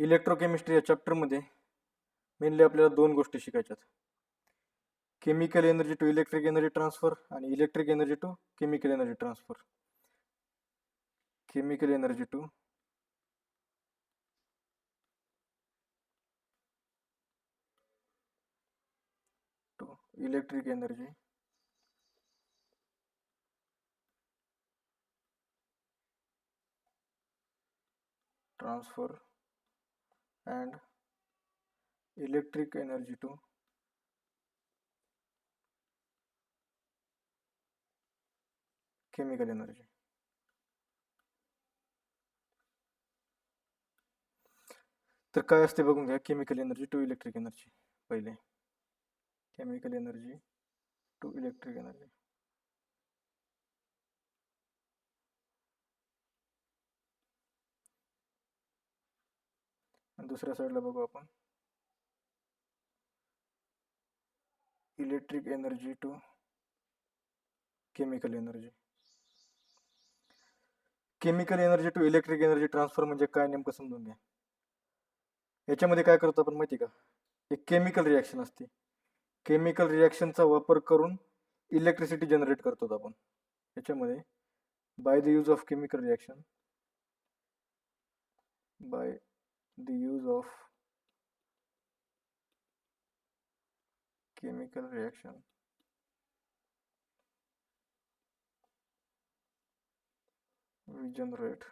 Electrochemistry या चॅप्टरमध्ये mainly आपल्याला दोन गोष्टी शिकायच्यात. Chemical energy to electric energy transfer आणि electric energy to chemical energy transfer. Chemical energy to electric energy transfer and electric energy to chemical energy. तर काय असते बघून घ्या. Chemical energy to electric energy. पहिले chemical energy to electric energy. आणि दुसऱ्या साईडला बघू आपण electric energy to chemical energy. Chemical energy to electric energy transfer म्हणजे काय नेमकं समजून घ्या. याच्यामध्ये काय करतो आपण माहिती का, एक केमिकल रिॲक्शन असते. केमिकल रिॲक्शनचा वापर करून इलेक्ट्रिसिटी जनरेट करतो आपण. याच्यामध्ये by the use of chemical reaction, by the use of chemical reaction we generate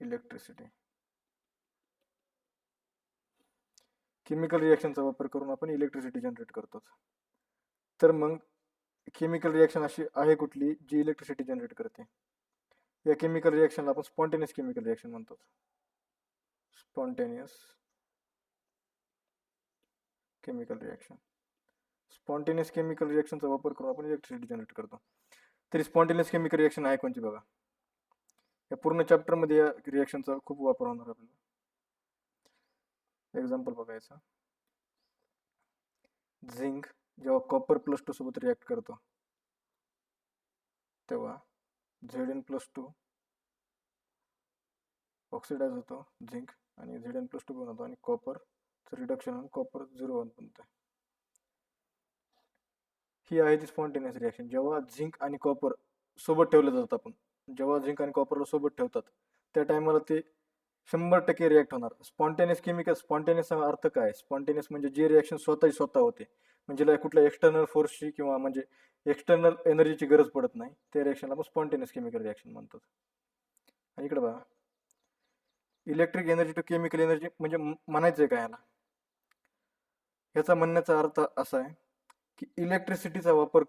electricity. Chemical रिॲक्शनचा वापर करून आपण इलेक्ट्रिसिटी जनरेट करतो. तर मग केमिकल रिॲक्शन अशी आहे कुठली जी इलेक्ट्रिसिटी जनरेट करते. या केमिकल रिॲक्शनला आपण स्पॉन्टेनियस केमिकल रिॲक्शन म्हणतो. Spontaneous chemical reaction. Spontaneous chemical रिॲक्शनचा वापर करून आपण इलेक्ट्रिसिटी जनरेट करतो. तरी स्पॉन्टेनियस केमिकल रिॲक्शन आहे कोणती बघा. या पूर्ण चॅप्टरमध्ये या रिॲक्शनचा खूप वापर होणार आपल्याला. एक्झाम्पल बघायचं. झिंक जेव्हा कॉपर +2 सोबत रिॲक्ट करतो तेव्हा Zn+2 ऑक्सिडाइज होतो झिंक आणि Zn+2 बनवतो आणि कॉपरचं रिडक्शन होऊन कॉपर 0 बनतं. ही आहे ती स्पॉन्टेनियस रिॲक्शन. जेव्हा झिंक आणि कॉपर सोबत ठेवले जातात, आपण जेव्हा झिंक आणि कॉपरला सोबत ठेवतात त्या टायमाला ते 100% रिॲक्ट होणार. स्पॉन्टेनियस केमिकल, स्पॉन्टेनियसचा अर्थ काय? स्पॉन्टेनियस म्हणजे जे रिॲक्शन स्वतः होते, म्हणजे कुठल्या एक्सटर्नल फोर्सची किंवा म्हणजे एक्सटर्नल एनर्जीची गरज पडत नाही, त्या रिॲक्शनला आपण स्पॉन्टेनियस केमिकल रिॲक्शन म्हणतो. आणि इकडे बघा, electric energy to chemical energy म्हणजे म्हणायचंय काय याला? याचा म्हणण्याचा अर्थ असा आहे की इलेक्ट्रिसिटीचा वापर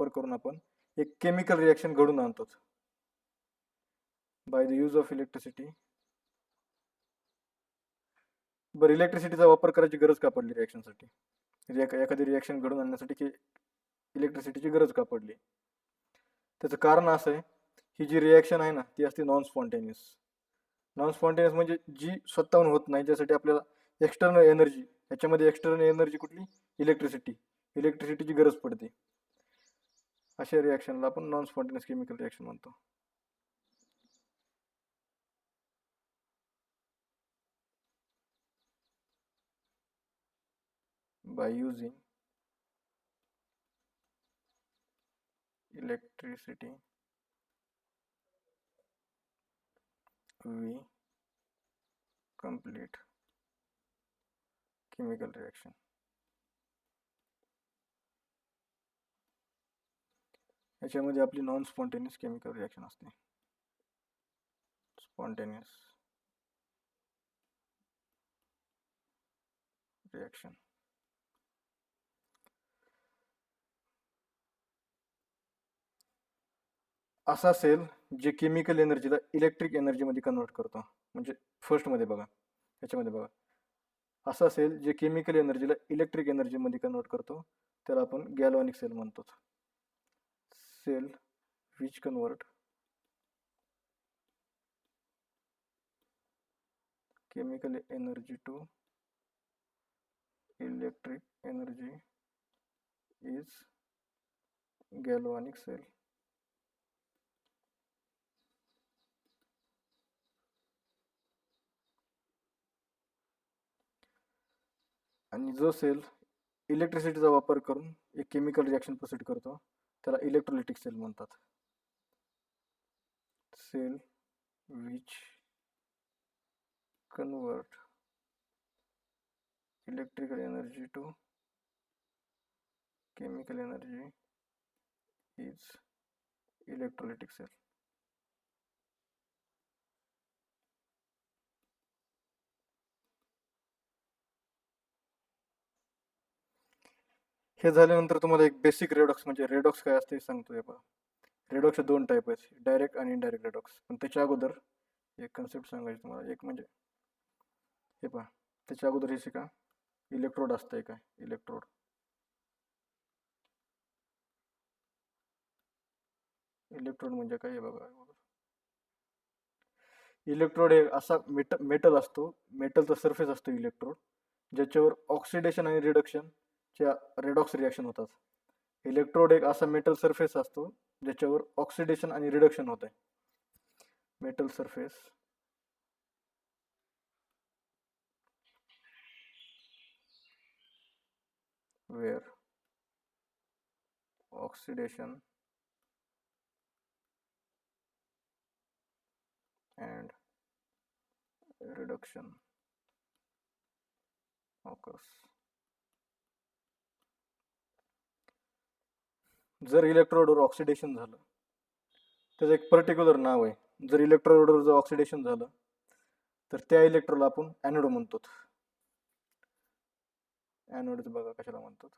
करून आपण एक केमिकल रिॲक्शन घडून आणतो. Bye the use of electricity. बरं, इलेक्ट्रिसिटीचा वापर करायची गरज का पडली रिॲक्शनसाठी? एखादी रिॲक्शन घडून आणण्यासाठी की इलेक्ट्रिसिटीची गरज का पडली? त्याचं कारण असं आहे, ही जी रिॲक्शन आहे ना ती असते नॉन स्पॉन्टेनियस. नॉन स्पॉन्टेनियस म्हणजे जी स्वतःहून होत नाही, ज्यासाठी आपल्याला एक्सटर्नल एनर्जी, याच्यामध्ये एक्सटर्नल एनर्जी कुठली? इलेक्ट्रिसिटीची गरज पडते. अशा रिॲक्शनला आपण नॉन स्पॉन्टेनियस केमिकल रिॲक्शन म्हणतो. By using electricity we complete chemical reaction. याच्यामध्ये आपली नॉन स्पॉन्टेनियस केमिकल रिॲक्शन असते. Spontaneous reaction. असा सेल जे केमिकल एनर्जीला इलेक्ट्रिक एनर्जी मध्ये कन्वर्ट करतो. म्हणजे फर्स्ट मध्ये बघा, याच्यामध्ये बघा, असा सेल जे केमिकल एनर्जीला इलेक्ट्रिक एनर्जी मध्ये कन्वर्ट करतो त्याला आपण गॅल्व्हॅनिक सेल म्हणतो. Cell which convert chemical energy to electric energy is galvanic cell. आणि जो सेल इलेक्ट्रिसिटीचा वापर करून एक केमिकल रिॲक्शन प्रोसीड करतो त्याला इलेक्ट्रोलिटिक सेल म्हणतात. Cell which convert electrical energy to chemical energy is electrolytic cell. हे झाल्यानंतर तुम्हाला एक बेसिक रेडॉक्स म्हणजे रेडॉक्स काय असते हे सांगतो. हे पहा, रेडॉक्सचे दोन टाईप आहेत, डायरेक्ट आणि इनडायरेक्ट रेडॉक्स. पण त्याच्या अगोदर एक कन्सेप्ट सांगायची तुम्हाला. एक म्हणजे हे पहा, त्याच्या अगोदर हे शिका, इलेक्ट्रोड असतंय काय. इलेक्ट्रोड इलेक्ट्रोड म्हणजे काय हे बघा. इलेक्ट्रोड हे असा मेटल असतो, मेटलचा सरफेस असतो इलेक्ट्रोड, ज्याच्यावर ऑक्सिडेशन आणि रिडक्शनच्या रेडॉक्स रिॲक्शन होतात. इलेक्ट्रोड एक असा मेटल सरफेस असतो ज्याच्यावर ऑक्सिडेशन आणि रिडक्शन होत आहे. Metal surface where oxidation and reduction occurs. जर इलेक्ट्रोडवर ऑक्सिडेशन झालं त्याचं एक पर्टिक्युलर नाव आहे. जर इलेक्ट्रोडवर जर ऑक्सिडेशन झालं तर त्या इलेक्ट्रोडला आपण ॲनोड म्हणतो. ॲनोड बघा कशाला म्हणतात.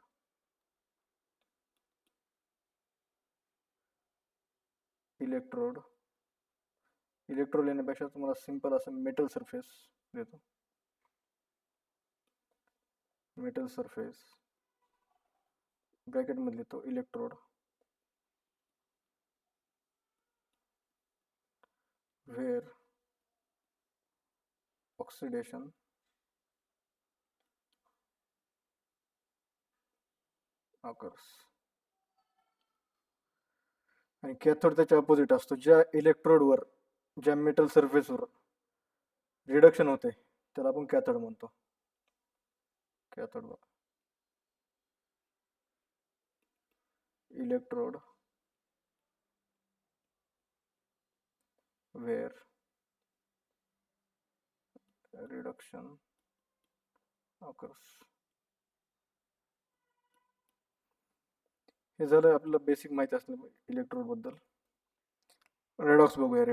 इलेक्ट्रोड येण्यापेक्षा तुम्हाला सिंपल असं मेटल सरफेस देतो. मेटल सरफेस ब्रॅकेट मध्ये लिहितो इलेक्ट्रोड, where oxidation occurs. आणि कॅथोड त्याच्या अपोजिट असतो. ज्या इलेक्ट्रोडवर ज्या मेटल सरफेसवर रिडक्शन होते त्याला आपण कॅथोड म्हणतो. कॅथोड बघा, इलेक्ट्रोड where reduction occurs. हे झालं आपल्याला बेसिक माहिती असलं इलेक्ट्रोड बद्दल. रेडॉक्स बघूया.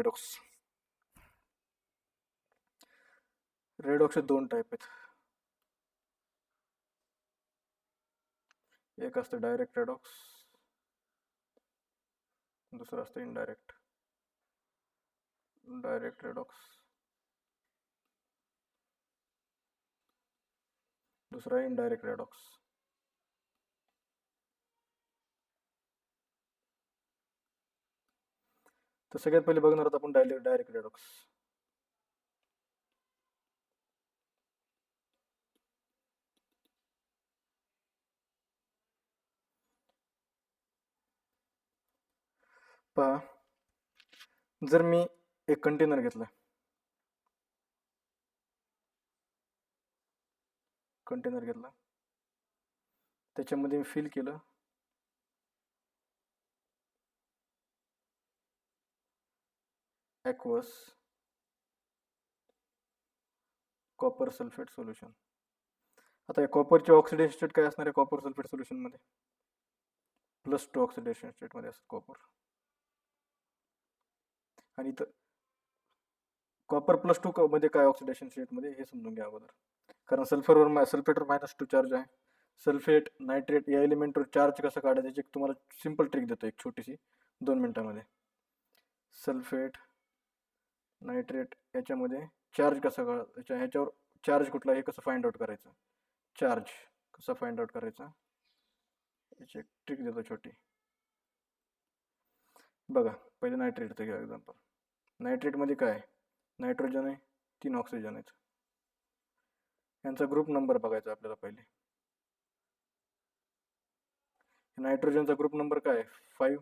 रेडॉक्सचे दोन टाईप आहेत. एक असतं डायरेक्ट रेडॉक्स, दुसरं असतं इनडायरेक्ट. डायरेक्ट रेडॉक्स, दुसरा इनडायरेक्ट रेडॉक्स. तर सगळ्यात पहिले बघणार आहोत आपण डायरेक्ट रेडॉक्स. पहा, जर मी एक कंटेनर घेतला, त्याच्यामध्ये मी फिल केलं ॲक्वस कॉपर सल्फेट सोल्युशन. आता या कॉपरची ऑक्सिडेशन स्टेट काय असणार आहे कॉपर सल्फेट सोल्युशन मध्ये? +2 ऑक्सिडेशन स्टेट मध्ये असतं कॉपर. आणि इथं कॉपर +2 मध्ये काय ऑक्सिडेशन स्टेट मध्ये हे समजून घ्या अगोदर. कारण सल्फेटवर -2 चार्ज आहे. सल्फेट नायट्रेट या एलिमेंटवर चार्ज कसं काढायचं त्याची तुम्हाला सिंपल ट्रिक देतो, एक छोटीशी 2 मिनिटांमध्ये. सल्फेट नायट्रेट याच्यामध्ये चार्ज कसा काढायचा, ह्याच्यावर चार्ज कुठला हे कसं फाइंड आउट करायचं, चार्ज कसा फाइंड आउट करायचा याची एक ट्रिक देतो छोटी. बघा, पहिले नायट्रेटचं घ्या एक्झाम्पल. नायट्रेटमध्ये काय, नायट्रोजन आहे, 3 ऑक्सिजन आहेत. यांचा ग्रुप नंबर बघायचा आपल्याला पहिले. नायट्रोजनचा ग्रुप नंबर काय 5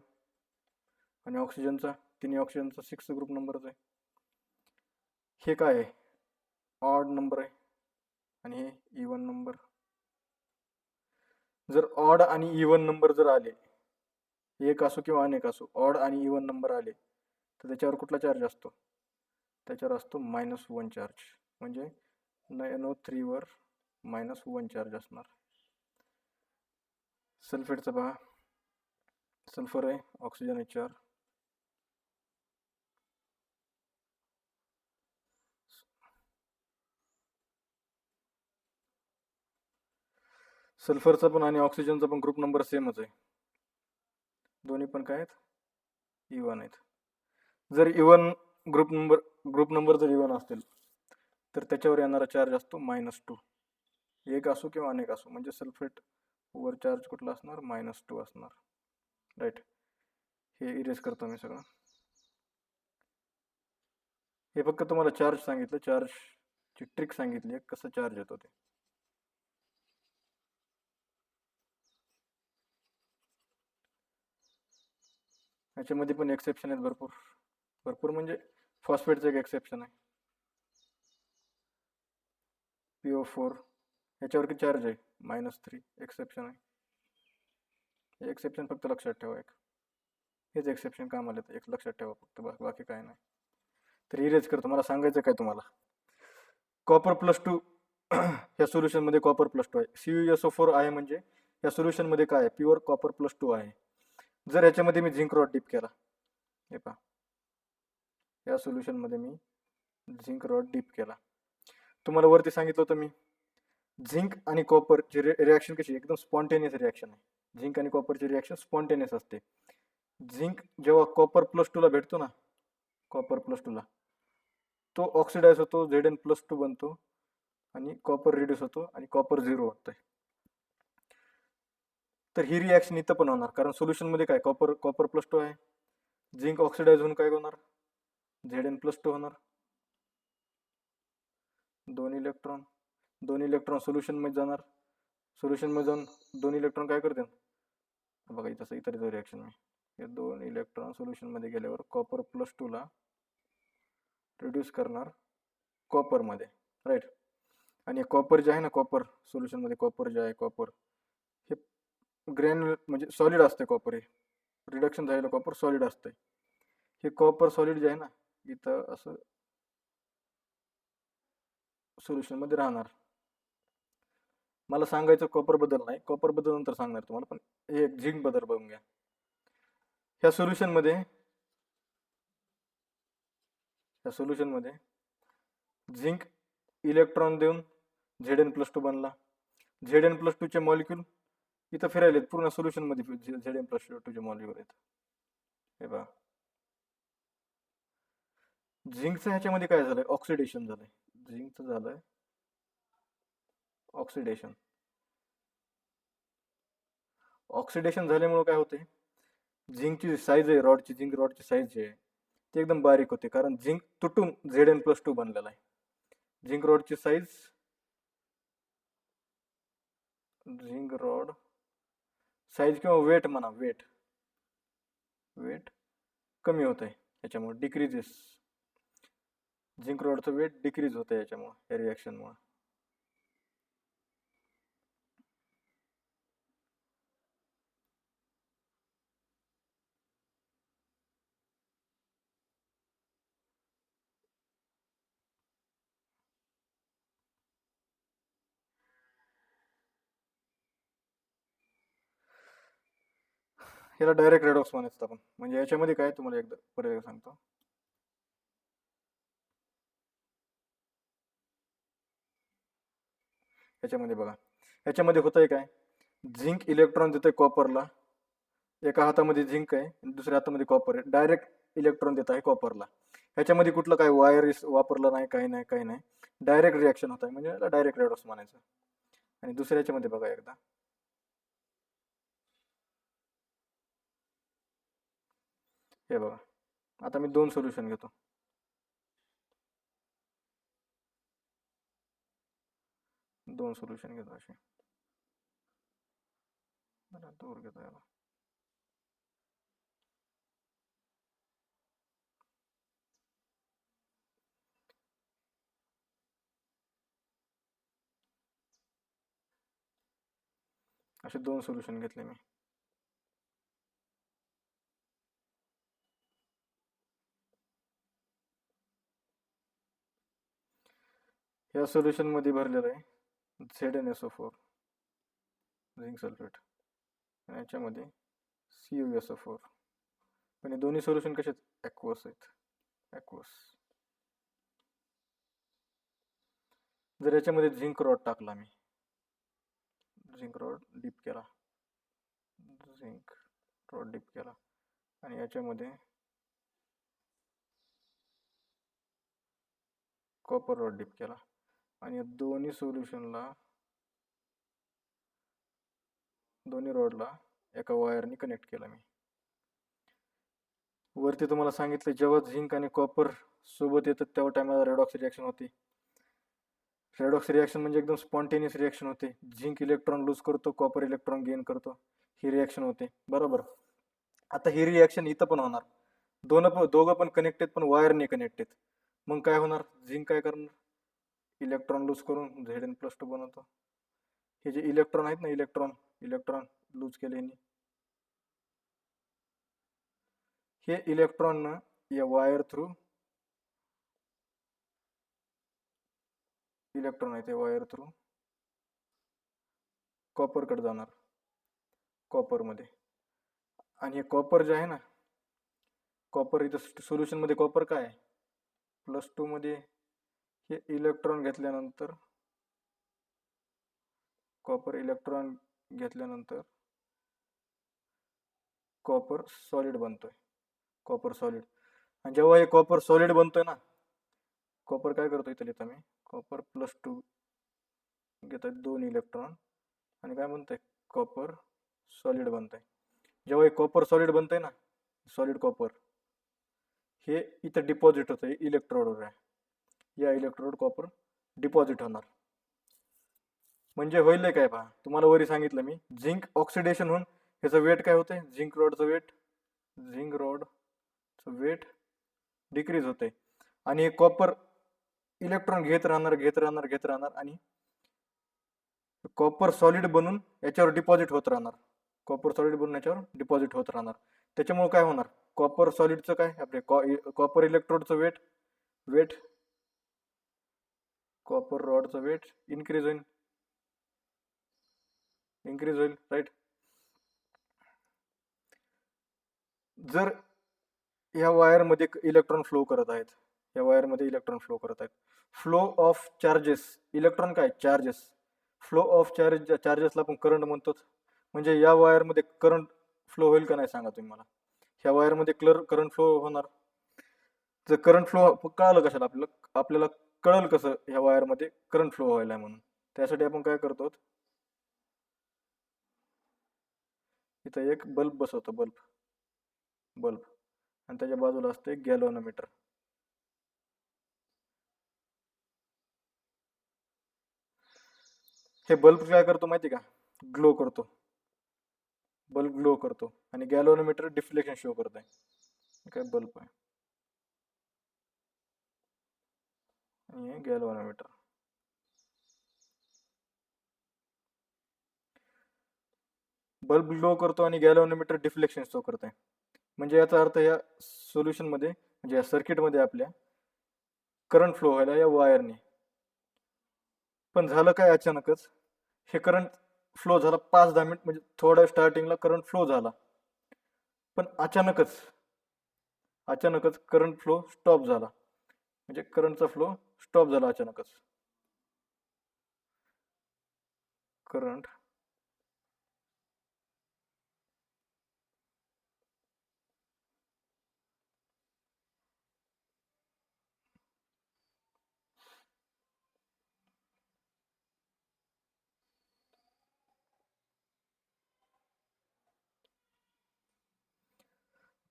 आणि ऑक्सिजनचा 3 ऑक्सिजनचा 6 ग्रुप नंबरच आहे. हे काय आहे ऑड नंबर आहे आणि हे इवन नंबर. जर ऑड आणि इवन नंबर जर आले, एक असो किंवा अनेक असो, ऑड आणि इवन नंबर आले तर त्याच्यावर कुठला चार्ज असतो? त्याच्यावर असतो -1 चार्ज. म्हणजे NO3 वर -1 चार्ज असणार. सल्फेटचं पहा, सल्फर आहे, ऑक्सिजन आहे 4, सल्फरचा पण आणि ऑक्सिजनचा पण ग्रुप नंबर सेमच आहे. दोन्ही पण काय आहेत? इवन आहेत. जर इवन ग्रुप नंबर जर इवन असतील तर त्याच्यावर येणारा चार्ज असतो -2. एक असो किंवा अनेक असो, म्हणजे सल्फेट वर चार्ज कुठला असणार? -2 असणार. राईट. हे इरेज करतो मी सगळं. हे फक्त तुम्हाला चार्ज सांगितलं, चार्जची ट्रिक सांगितली कसं चार्ज येतो ते. याच्यामध्ये पण एक्सेप्शन आहेत भरपूर. भरपूर म्हणजे फॉस्फेटचं एक एक्सेप्शन आहे, PO4. याच्यावर किती चार्ज आहे? -3. एक्सेप्शन आहे. हे एक्सेप्शन फक्त लक्षात ठेवा. हेच एक्सेप्शन कामाला येतं, एक लक्षात ठेवा फक्त, बाकी काय नाही. तर इरेज करतो. मला सांगायचं काय तुम्हाला, कॉपर +2 ह्या सोल्युशनमध्ये कॉपर +2 आहे. CuSO4 आहे म्हणजे या सोल्युशनमध्ये काय आहे? प्युअर कॉपर +2 आहे. जर याच्यामध्ये मी झिंक रॉड डिप केला, हे पहा, या सोल्युशनमध्ये मी झिंक रॉड डिप केला. तुम्हाला वरती सांगितलं होतं मी, झिंक आणि कॉपरची रिॲक्शन कशी? एकदम स्पॉन्टेनियस रिॲक्शन आहे. झिंक आणि कॉपरची रिॲक्शन स्पॉन्टेनियस असते. झिंक जेव्हा कॉपर +2 ला भेटतो ना, कॉपर +2 ला, तो ऑक्सिडाइज होतो, Zn+2 बनतो आणि कॉपर रिड्यूस होतो आणि कॉपर 0 होतंय. तर ही रिॲक्शन इथं पण होणार, कारण सोल्युशन मध्ये काय, कॉपर +2 आहे. झिंक ऑक्सिडाइज होऊन काय होणार? Zn+2 होणार. 2 इलेक्ट्रॉन सोल्युशन मध्ये जाणार. सोल्युशन मध्ये जाऊन 2 इलेक्ट्रॉन काय करतील? बघा इथं इतर रिॲक्शन आहे. हे 2 इलेक्ट्रॉन सोल्युशन मध्ये गेल्यावर कॉपर +2 ला रिड्यूस करणार कॉपर मध्ये, राईट. आणि कॉपर जे आहे ना, कॉपर सोल्युशन मध्ये कॉपर जे आहे, कॉपर हे ग्रॅन्युलर म्हणजे सॉलिड असते. कॉपर हे रिडक्शन झालेलं कॉपर सॉलिड असते. हे कॉपर सॉलिड जे आहे ना, इथं असं सोल्युशन मध्ये राहणार. मला सांगायचं कॉपर बद्दल नाही, कॉपर बद्दल नंतर सांगणार तुम्हाला, पण हे झिंक बद्दल बघून घ्या. ह्या सोल्युशन मध्ये झिंक इलेक्ट्रॉन देऊन Zn+2 बनला. Zn+2 चे मॉलिक्यूल इथं फिरायलेत पूर्ण सोल्युशन मध्ये, Zn+2 चे मॉलिक्यूल आहेत. हे पहा, झिंकचं ह्याच्यामध्ये काय झालंय? ऑक्सिडेशन झालंय. झिंकचं झालंय ऑक्सिडेशन. ऑक्सिडेशन झाल्यामुळे काय होते? झिंकची साईज आहे, झिंक रॉडची साईज जी आहे ती एकदम बारीक होते, कारण झिंक तुटून Zn+2 बनलेला आहे. झिंक रॉडची साईज, झिंक रॉड साईज किंवा वेट म्हणा, वेट कमी होत आहे याच्यामुळे, डिक्रीजेस. झिंक रॉडचं वेट डिक्रीज होतं याच्यामुळे, या रिॲक्शनमुळे. याला डायरेक्ट रेडॉक्स म्हणायचं आपण. म्हणजे याच्यामध्ये काय, तुम्हाला एकदा परत सांगतो. याच्यामध्ये बघा, याच्यामध्ये होतंय काय, झिंक इलेक्ट्रॉन देतोय कॉपरला. एका हातामध्ये झिंक आहे आणि दुसऱ्या हातामध्ये कॉपर आहे, डायरेक्ट इलेक्ट्रॉन देत आहे कॉपरला. ह्याच्यामध्ये कुठलं काय वायर वापरलं नाही, काही नाही, डायरेक्ट रिॲक्शन होत आहे, म्हणजे याला डायरेक्ट रेडॉक्स म्हणायचं. आणि दुसऱ्या याच्यामध्ये बघा एकदा, हे बघा, आता मी 2 सोल्युशन घेतो. 2 सोल्युशन घेतो असे, दूर घेतो याला. असे 2 सोल्युशन घेतले मी. या सोल्युशन मध्ये भरलेलं आहे ZnSO4 झिंक सल्फेट आणि याच्यामध्ये CuSO4. पण हे दोन्ही सोल्युशन कसे ॲक्वस आहेत, ॲक्वस. जर याच्यामध्ये झिंक रॉड टाकला मी, झिंक रॉड डीप केला, झिंक रॉड डीप केला आणि याच्यामध्ये कॉपर रॉड डीप केला आणि या दोन्ही सोल्युशनला, दोन्ही रॉडला एका वायरने कनेक्ट केला मी. वरती तुम्हाला सांगितलं जेव्हा झिंक आणि कॉपर सोबत येतात तेव्हा टायमाला रेडॉक्स रिॲक्शन होते. रेडॉक्स रिॲक्शन म्हणजे एकदम स्पॉन्टेनियस रिॲक्शन होते. झिंक इलेक्ट्रॉन लूज करतो, कॉपर इलेक्ट्रॉन गेन करतो, ही रिॲक्शन होते, बरोबर. आता ही रिॲक्शन इथं पण होणार. दोघं पण कनेक्टेड, पण वायरने कनेक्टेड. मग काय होणार, झिंक काय करणार, इलेक्ट्रॉन लूज करून Zn+2 बनवतो. हे जे इलेक्ट्रॉन आहेत ना, इलेक्ट्रॉन लूज केल्याने, हे इलेक्ट्रॉन या वायर थ्रू, इलेक्ट्रॉन आहे ते वायर थ्रू कॉपरकडे जाणार, कॉपरमध्ये. आणि हे कॉपर जे आहे ना, कॉपर इथं सोल्युशन मध्ये कॉपर काय आहे, +2 मध्ये हे इलेक्ट्रॉन घेतल्यानंतर, कॉपर इलेक्ट्रॉन घेतल्यानंतर कॉपर सॉलिड बनतोय, कॉपर सॉलिड. आणि जेव्हा हे कॉपर सॉलिड बनतोय ना, कॉपर काय करतो इथं लिहितो मी, कॉपर +2 घेत आहेत 2 इलेक्ट्रॉन आणि काय बनतंय, कॉपर सॉलिड बनतंय. जेव्हा हे कॉपर सॉलिड बनतंय ना, सॉलिड कॉपर, हे इथं डिपॉझिट होतं इलेक्ट्रोडवर आहे. या इलेक्ट्रोड कॉपर डिपॉझिट होणार. म्हणजे होईल काय पहा, तुम्हाला वरी सांगितलं मी, झिंक ऑक्सिडेशन होऊन ह्याचं वेट काय होतंय, झिंक रॉडचं वेट डिक्रीज होते आणि हे कॉपर इलेक्ट्रॉन घेत राहणार आणि कॉपर सॉलिड बनून याच्यावर डिपॉझिट होत राहणार, कॉपर सॉलिड बनून याच्यावर डिपॉझिट होत राहणार. त्याच्यामुळे काय होणार, कॉपर सॉलिडचं काय, आपले कॉपर इलेक्ट्रोडचं वेट कॉपर रॉडचं वेट इन्क्रीज होईल, राईट. जर या वायरमध्ये इलेक्ट्रॉन फ्लो करत आहेत, या वायरमध्ये इलेक्ट्रॉन फ्लो करत आहेत, फ्लो ऑफ चार्जेस, इलेक्ट्रॉन काय, चार्जेस, फ्लो ऑफ चार्जेसला आपण करंट म्हणतो. म्हणजे या वायरमध्ये करंट फ्लो होईल का नाही सांगा तुम्ही मला. ह्या वायरमध्ये करंट फ्लो होणार. जर करंट फ्लो कळालं कशाला आपल्याला कळलं कसं ह्या वायरमध्ये करंट फ्लो व्हायला म्हणून, त्यासाठी आपण काय करतो, इथं एक बल्ब बसवतो, बल्ब आणि त्याच्या बाजूला असतं एक गॅल्व्हॅनोमीटर. हे बल्ब काय करतो माहिती का, ग्लो करतो, बल्ब ग्लो करतो आणि गॅल्व्हॅनोमीटर डिफ्लेक्शन शो करत आहे. काय बल्ब आहे आणि हे गॅल्व्हॅनोमीटर. बल्ब ग्लो करतो आणि गॅल्व्हॅनोमीटर डिफ्लेक्शन शो करत आहे. म्हणजे याचा अर्थ या सोल्युशन मध्ये, म्हणजे या सर्किट मध्ये आपल्या करंट फ्लो व्हायला या वायरने. पण झालं काय, अचानकच हे करंट फ्लो झाला 5-10 मिनिट, म्हणजे थोडा स्टार्टिंगला करंट फ्लो झाला, पण अचानकच करंट फ्लो स्टॉप झाला, म्हणजे करंटचा फ्लो स्टॉप झाला अचानकच. करंट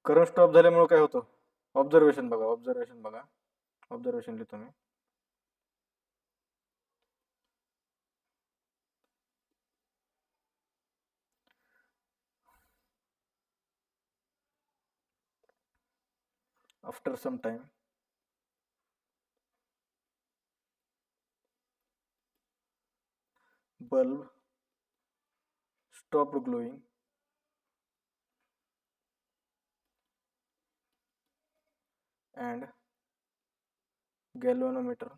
करंट स्टॉप झाल्यामुळे काय होतं, ऑब्झर्वेशन बघा, ऑब्झर्वेशन लिहितो मी. After some time, bulb stopped glowing and galvanometer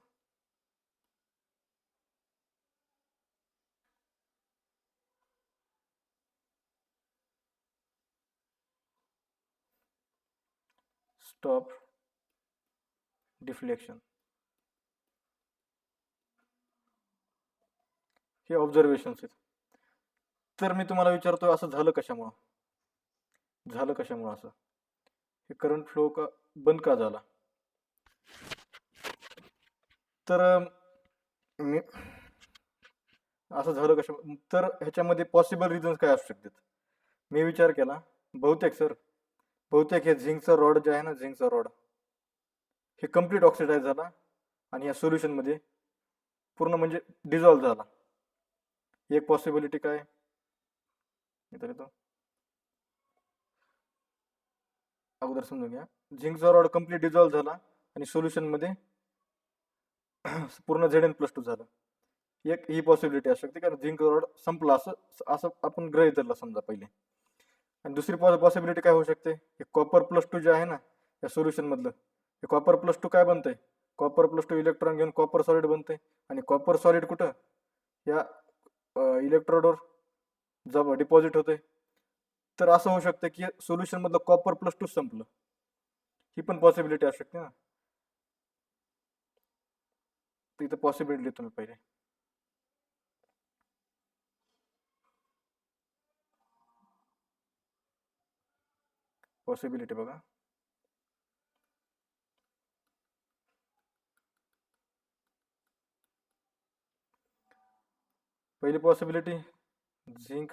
stopped deflection. हे ऑब्झर्वेशन्स आहेत. तर मी तुम्हाला विचारतोय असं झालं कशामुळं? असं हे करंट फ्लो का बंद का झाला? तर मी असं झालं कशा, तर ह्याच्यामध्ये पॉसिबल रिझन्स काय असू शकतात? मी विचार केला, बहुतेक हे झिंकचा रॉड जे आहे ना, झिंकचा रॉड हे कम्प्लीट ऑक्सिडाइज झाला आणि या सोल्युशन मध्ये पूर्ण म्हणजे डिझॉल्व्ह झाला. एक पॉसिबिलिटी काय इतर येतो, अगोदर समजून घ्या. झिंकचा रॉड कम्प्लीट डिझॉल्व्ह झाला आणि सोल्युशन मध्ये पूर्ण Zn+2 झालं. एक ही पॉसिबिलिटी असू शकते, कारण झिंक रॉड संपला असं असं आपण गृहीत धरलं समजा पहिले. आणि दुसरी पॉसिबिलिटी काय होऊ शकते, हे कॉपर+2 जे आहे ना या सोल्युशन मधलं, हे कॉपर+2 काय बनतंय, कॉपर+2 इलेक्ट्रॉन घेऊन कॉपर सॉलिड बनतंय आणि कॉपर सॉलिड कुठं या इलेक्ट्रोडवर जब डिपॉझिट होते. तर असं होऊ शकतं की सोल्युशन मधलं कॉपर+2 संपलं. ही पण पॉसिबिलिटी असू शकते ना. तर इथं पॉसिबिलिटी तुम्ही पहिले पॉसिबिलिटी बघा. पहिली possibility, zinc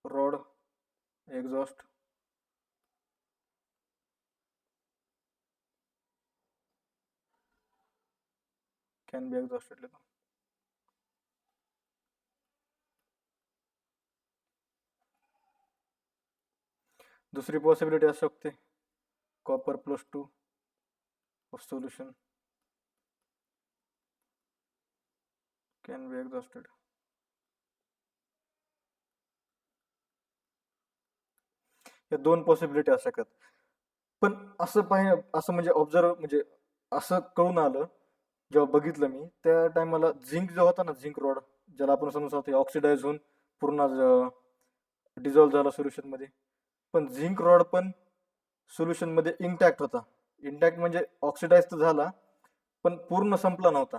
rod exhaust can be exhausted. दुसरी पॉसिबिलिटी असू शकते, कॉपर+2 of solution can be exhausted. या दोन पॉसिबिलिटी असू शकतात. पण असं म्हणजे ऑब्झर्व म्हणजे असं कळून आलं जेव्हा बघितलं मी त्या टायमाला, झिंक जो होता ना, झिंक रॉड ज्याला आपण समजतो ऑक्सिडाइज होऊन पूर्ण डिझॉल्व्ह झाला सोल्युशन मध्ये, पण झिंक रॉड पण सोल्युशन मध्ये इंटॅक्ट होता. इंटॅक्ट म्हणजे ऑक्सिडाइज तर झाला पण पूर्ण संपला नव्हता.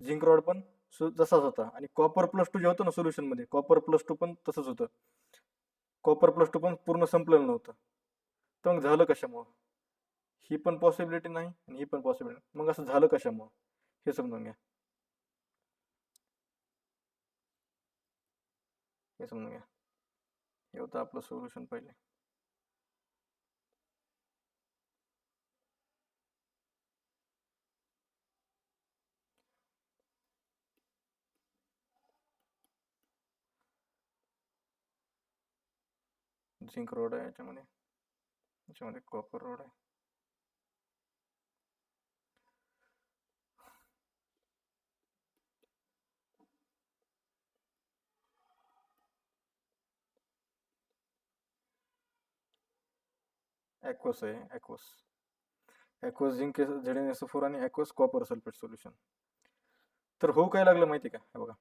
झिंक रॉड पण तसाच होता. आणि कॉपर+2 जे होतं ना सोल्युशन मध्ये, कॉपर+2 पण तसंच होतं. कॉपर+2 पण पूर्ण संपलेलं नव्हतं. तर मग झालं कशामुळं? ही पण पॉसिबिलिटी नाही आणि ही पण पॉसिबिलिटी. मग असं झालं कशामुळं हे समजून घ्या. हे होतं आपलं सोल्युशन पहिले. झिंक रॉड आहे याच्यामध्ये कॉपर रॉड आहे. ॲक्वस आहे, ॲक्वस झिंक ZnSO4 आणि ॲक्वस कॉपर सल्फेट सोल्युशन. तर होऊ काय लागलं माहिती का, हे बघा,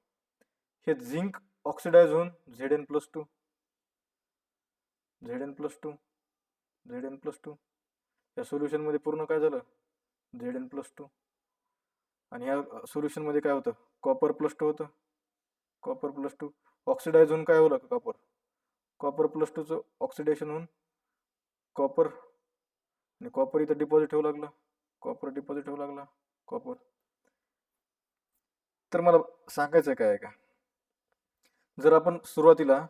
हे झिंक ऑक्सिडाइज होऊन Zn+2 या सोल्युशन मध्ये पूर्ण काय झालं, Zn+2. आणि या सोल्युशन मध्ये काय होतं, कॉपर+2 होतं. कॉपर+2 ऑक्सिडाइज होऊन काय होलं, कॉपर+2चं ऑक्सिडेशन होऊन कॉपर, आणि कॉपर इथं डिपॉझिट होऊ लागलं, कॉपर. तर मला सांगायचं काय आहे का, जर आपण सुरुवातीला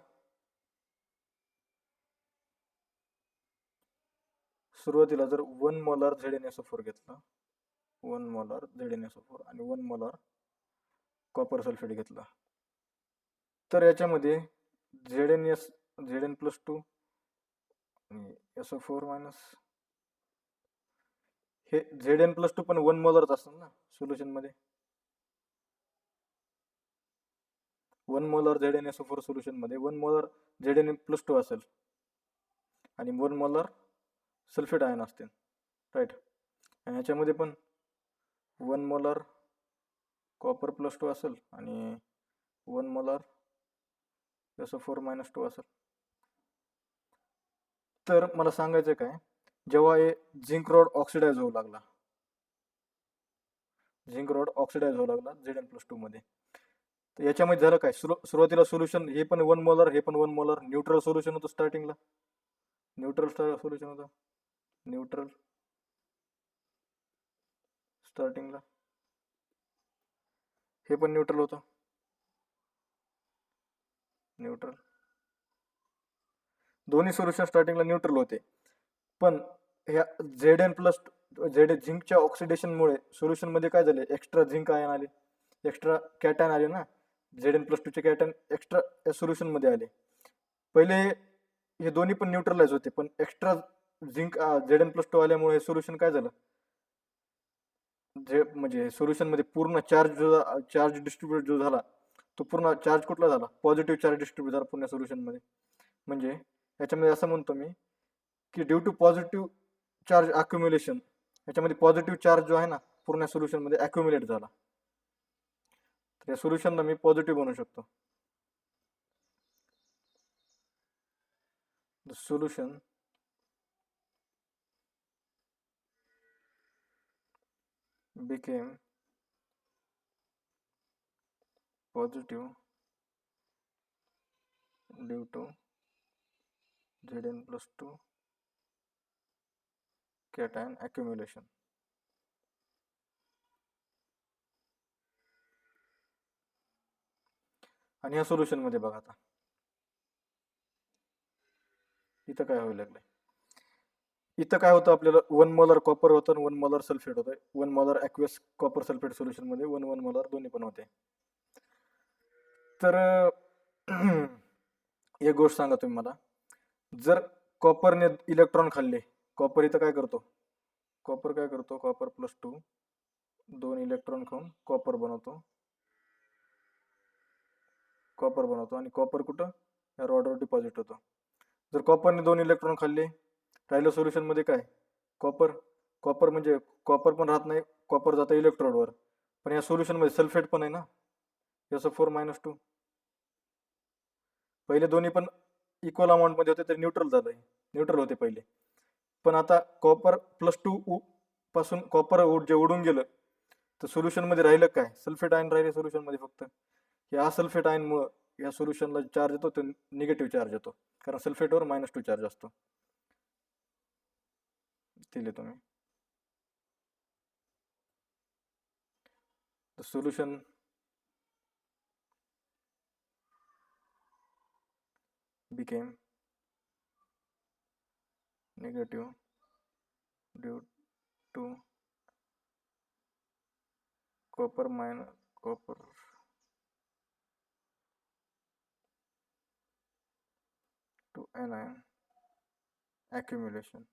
जर 1 मोलार ZnSO4 घेतलं, 1 मोलार ZnSO4 आणि 1 मोलार कॉपर सल्फेट घेतला, तर याच्यामध्ये Zn+2 आणि SO4 मायनस, हे Zn+2 पण 1 मोलारच असतं ना सोल्युशन मध्ये. 1 मोलर ZnSO4 सोल्युशनमध्ये 1 मोलर Zn+2 असेल आणि 1 मोलर सल्फेट आयन असतील, राईट. आणि ह्याच्यामध्ये पण 1 मोलर कॉपर+2 असेल आणि 1 मोलर SO4-2 असेल. तर मला सांगायचं काय, जेव्हा हे झिंक रॉड ऑक्सिडाइज होऊ लागला, Zn+2 मध्ये, तर याच्यामध्ये झालं काय, सुरुवातीला सोल्युशन हे पण 1 मोलर, हे पण 1 मोलर, न्यूट्रल सोल्युशन होतं स्टार्टिंगला, न्यूट्रल स्टार्टिंगला हे पण न्यूट्रल होतं, न्यूट्रल. दोन्ही सोल्युशन स्टार्टिंगला न्यूट्रल होते. पण ह्या झिंकच्या ऑक्सिडेशनमुळे सोल्युशनमध्ये काय झाले, एक्स्ट्रा झिंक आयन आले, एक्स्ट्रा कॅटॅन आले ना, Zn+2 चे कॅटॅन एक्स्ट्रा या सोल्युशनमध्ये आले. पहिले हे दोन्ही पण न्यूट्रलाइज होते, पण एक्स्ट्रा झिंक Zn+2 आल्यामुळे हे सोल्युशन काय झालं, जे म्हणजे सोल्युशनमध्ये पूर्ण चार्ज डिस्ट्रीब्यूट जो झाला, तो पूर्ण चार्ज कुठला झाला, पॉझिटिव्ह चार्ज डिस्ट्रीब्यूट झाला पूर्ण सोल्युशनमध्ये. म्हणजे याच्यामध्ये असं म्हणतो मी की due to positive charge accumulation, याच्यामध्ये पॉझिटिव्ह चार्ज जो आहे ना पूर्ण सोल्युशनमध्ये अक्युम्युलेट झाला, तर या सोल्युशनला मी पॉझिटिव्ह बनवू शकतो. The solution became positive due to Zn+2 cation accumulation. आणि या सोल्युशन मध्ये बघा आता इथं काय व्हायला लागलंय, इथं काय होतं, आपल्याला 1 मोलर कॉपर होतं आणि 1 मोलर सल्फेट होतं. 1 molar aqueous copper sulphate solution मध्ये 1 मोलर दोन्ही पण होते. तर एक गोष्ट सांगा तुम्ही मला, जर कॉपरने इलेक्ट्रॉन खाल्ले, कॉपर इथं काय करतो, कॉपर+2 2 इलेक्ट्रॉन खाऊन कॉपर बनवतो आणि कॉपर कुठं, या रॉडवर डिपॉझिट होतो. जर कॉपरने 2 इलेक्ट्रॉन खाल्ले, राहिलं सोल्युशन मध्ये काय, कॉपर म्हणजे कॉपर पण राहत नाही, कॉपर जातं इलेक्ट्रोडवर, पण या सोल्युशन मध्ये सल्फेट पण आहे ना, SO4-2. पहिले दोन्ही पण इक्वल अमाऊंट मध्ये होते, तर न्यूट्रल होते पहिले. पण आता कॉपर+2 पासून कॉपर जे उडून गेलं, तर सोल्युशन मध्ये राहिलं काय, सल्फेट आयन राहिले सोल्युशन मध्ये फक्त. या सल्फेट आयन मुळे या सोल्युशनला चार्ज येतो, तो निगेटिव्ह चार्ज येतो, कारण सल्फेटवर -2 चार्ज असतो. दिले तुम्ही. The solution became negative due to copper to anion accumulation.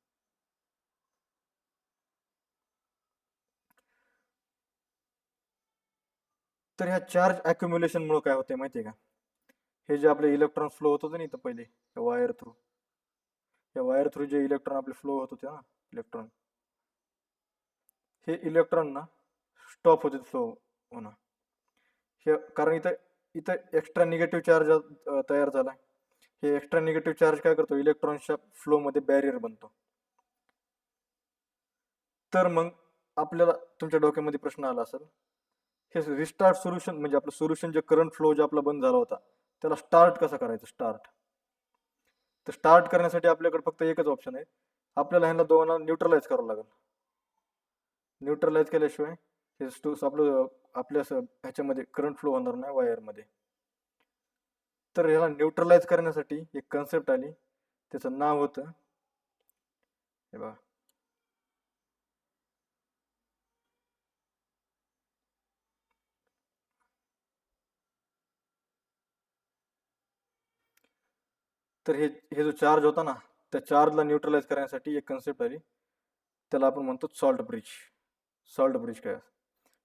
तर ह्या चार्ज अक्युम्युलेशन मुळे काय होते माहितीये का, हे जे आपले इलेक्ट्रॉन फ्लो होत होते ना इथं पहिले वायर थ्रू जे इलेक्ट्रॉन आपले फ्लो होत होते ना, हे इलेक्ट्रॉन ना स्टॉप होते फ्लो होणं, हे कारण इथं एक्स्ट्रा निगेटिव्ह चार्ज तयार झाला. हे एक्स्ट्रा निगेटिव्ह चार्ज काय करतो, इलेक्ट्रॉनच्या फ्लो मध्ये बॅरियर बनतो. तर मग आपल्याला तुमच्या डोक्यामध्ये प्रश्न आला असेल, हे रिस्टार्ट सोल्युशन म्हणजे आपलं सोल्युशन जे करंट फ्लो जे आपला बंद झाला होता, त्याला स्टार्ट कसं करायचं, तर स्टार्ट करण्यासाठी आपल्याकडे फक्त एकच ऑप्शन आहे, आपल्याला ह्यांना दोघांना न्यूट्रलाइज करावं लागेल. न्यूट्रलाइज केल्याशिवाय हे आपलं आपल्या ह्याच्यामध्ये करंट फ्लो होणार नाही वायरमध्ये. तर ह्याला न्यूट्रलाइज करण्यासाठी एक कन्सेप्ट आली, त्याचं नाव होतं, हे बघा, तर हे जो चार्ज होता ना, त्या चार्जला न्यूट्रलाइज करण्यासाठी एक कन्सेप्ट आली, त्याला आपण म्हणतो सॉल्ट ब्रिज. काय,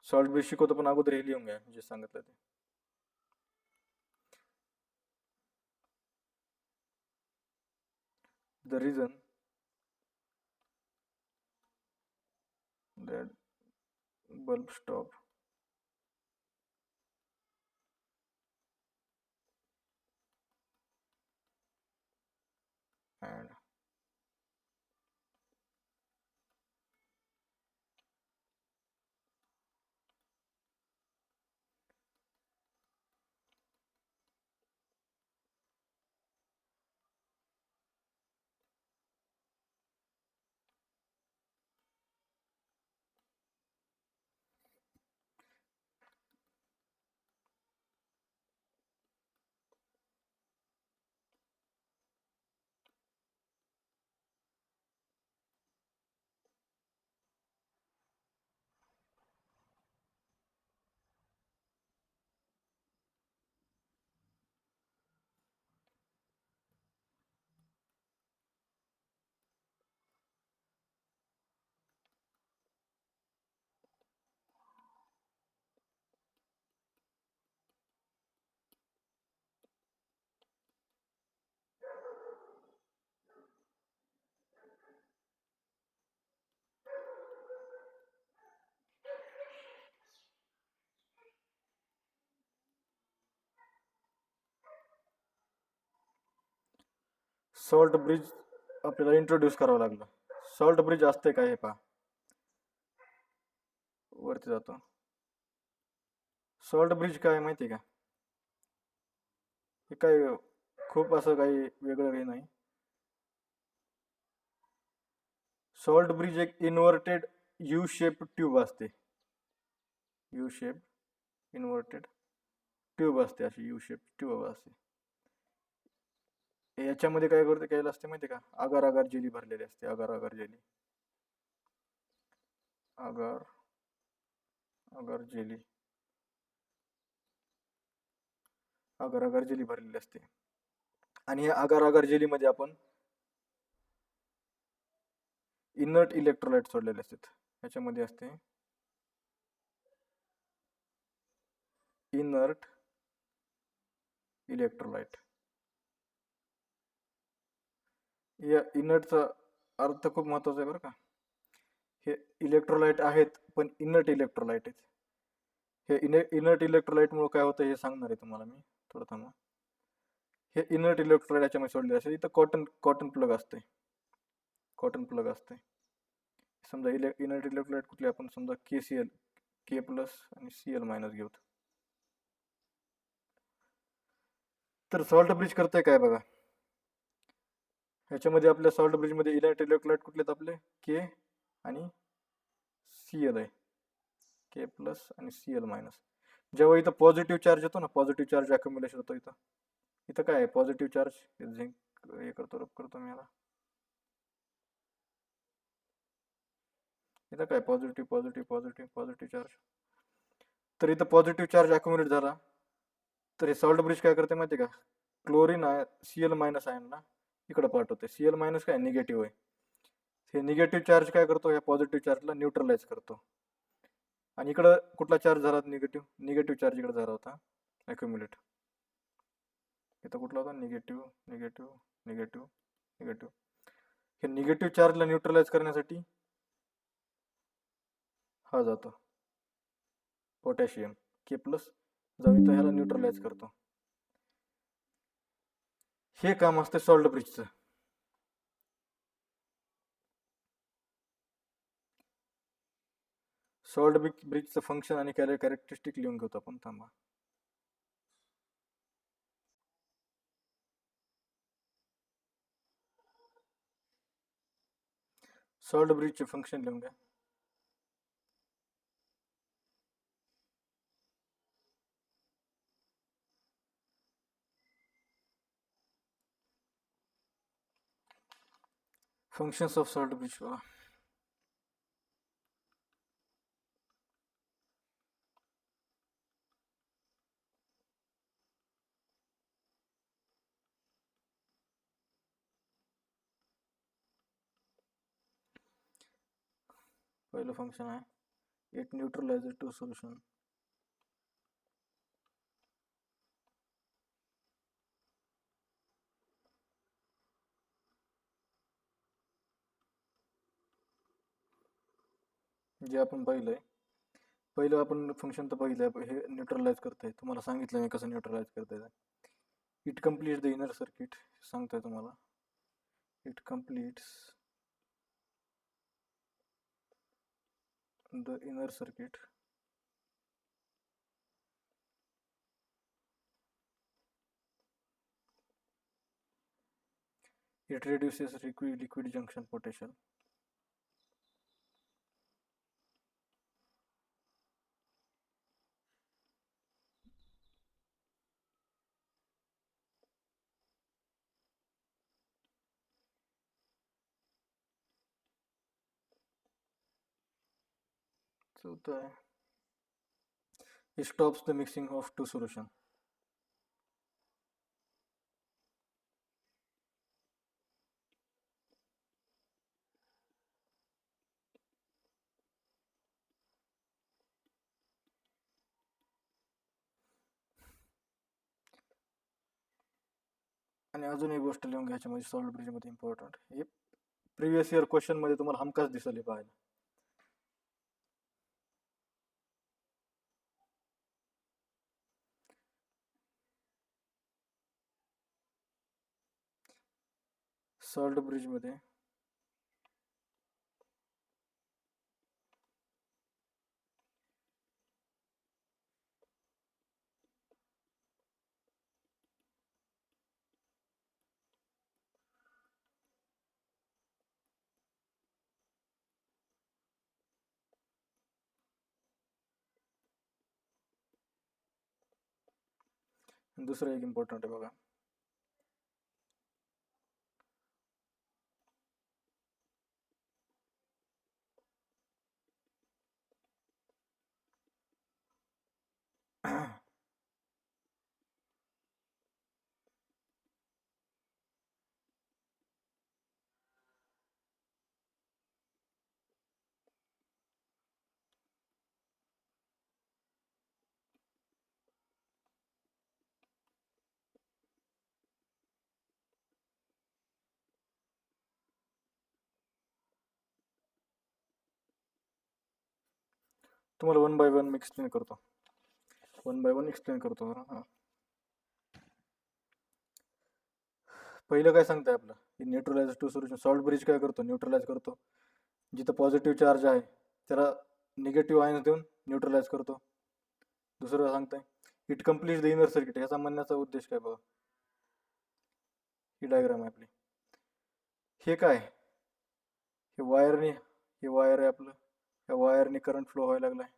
सॉल्ट ब्रिज शिकवतो, पण अगोदर हे लिहून घ्या जे सांगितलं ते. the reason that bulb stop and salt bridge आपल्याला इंट्रोड्यूस करावं लागलं. सॉल्ट ब्रिज असते काय हे पहा, वरती जातो. सॉल्ट ब्रिज काय आहे माहिती आहे का? हे काय खूप असं काही वेगळं काही नाही. सॉल्ट ब्रिज एक इन्व्हर्टेड यू शेप ट्यूब असते. यू शेप इन्व्हर्टेड ट्यूब असते, अशी यू शेप ट्यूब असते. याच्यामध्ये काय करते काय असते माहिती का? अगार अगार जेली भरलेली असते. अगार अगार जेली, अगार अगार जेली, अगार अगार जेली भरलेली असते. आणि या अगार अगार जेलीमध्ये आपण इनर्ट इलेक्ट्रोलाइट सोडलेले असतात. याच्यामध्ये असते इनर्ट इलेक्ट्रोलाइट. या इनर्टचा अर्थ खूप महत्वाचा आहे बरं का. हे इलेक्ट्रोलाइट आहेत पण इनर्ट इलेक्ट्रोलाइट आहेत. हे इनर्ट इलेक्ट्रोलाइटमुळे काय होतं हे सांगणार आहे तुम्हाला मी. थोडं थांबा. हे इनर्ट इलेक्ट्रोलाइट याच्यामध्ये सोडले असेल. इथं कॉटन प्लग असते. कॉटन प्लग असते. समजा इनर्ट इलेक्ट्रोलाइट कुठले आपण समजा KCl, K प्लस आणि Cl मायनस घेऊ. तर सॉल्ट ब्रिज करते काय बघा. ह्याच्यामध्ये आपल्या सॉल्ट ब्रिज मध्ये इनर्ट इलेक्ट्रोलाइट कुठले आहेत आपले? K आणि Cl आहे. K प्लस आणि Cl मायनस. जेव्हा इथं पॉझिटिव्ह चार्ज येतो ना, पॉझिटिव्ह चार्ज अक्युमुलेशन होतो इथं. इथं काय आहे पॉझिटिव्ह चार्ज, झिंक हे करतो रब करतो मी याला. इथं काय positive positive positive positive charge. तर इथं पॉझिटिव्ह चार्ज अक्युमुलेट झाला तर हे सॉल्ट ब्रिज काय करते माहिती का? क्लोरीन आहे Cl मायनस आहे ना, इकडे पाठवते. Cl मायनस काय निगेटिव्ह आहे. हे निगेटिव्ह चार्ज काय करतो, ह्या पॉझिटिव्ह चार्जला न्यूट्रलाइज करतो. आणि इकडं कुठला चार्ज झाला निगेटिव्ह, निगेटिव्ह चार्ज इकडे झाला होता अक्युमुलेट. इथं कुठला होता निगेटिव्ह निगेटिव्ह निगेटिव्ह निगेटिव्ह. हे निगेटिव्ह चार्जला न्यूट्रलाइज करण्यासाठी हा जातो पोटॅशियम K प्लस, जाऊन इथं ह्याला न्यूट्रलाइज करतो. हे काम असते सॉल्ट ब्रिजचं. सॉल्ट ब्रिजचं फंक्शन आणि कॅरेक्टरिस्टिक लिहून घेतो आपण. थांबा. सॉल्ट ब्रिजचे फंक्शन लिहून घ्या. फंक्शन्स ऑफ सॉल्ट ब्रिज बघा. पहिलं फंक्शन आहे इट न्यूट्रलाइजेस टू सोल्युशन. जे आपण पहिलं आपण फंक्शन तर पहिलं हे न्यूट्रलाइज करतंय. तुम्हाला सांगितलं मी कसं न्यूट्रलाइज करता it complete the inner circuit सांगतोय तुम्हाला. It completes the inner circuit it reduces liquid junction potential. चौथा आहे it stops the mixing of two solution. आणि अजून एक गोष्ट लिहून घ्यायची म्हणजे सॉल्ट ब्रिज मध्ये इम्पॉर्टंट हे प्रिव्हियस इयर क्वेश्चन मध्ये तुम्हाला हमखास दिसले पाहायला. सॉल्ट ब्रिज मध्ये दुसरं एक इम्पॉर्टंट आहे बघा. तुम्हाला वन बाय वन मी एक्सप्लेन करतो. हां. पहिलं काय सांगताय आपलं neutralise two solution. Salt bridge काय करतो न्यूट्रलाइज करतो. जिथं पॉझिटिव्ह चार्ज आहे त्याला निगेटिव्ह आयन्स देऊन न्यूट्रलाइज करतो. दुसरं सांगताय it complete the inner circuit. ह्याचा म्हणण्याचा उद्देश काय बघा. ही डायग्राम आहे आपली. हे काय हे वायर आहे आपलं. या वायरने करंट फ्लो व्हायला लागलाय.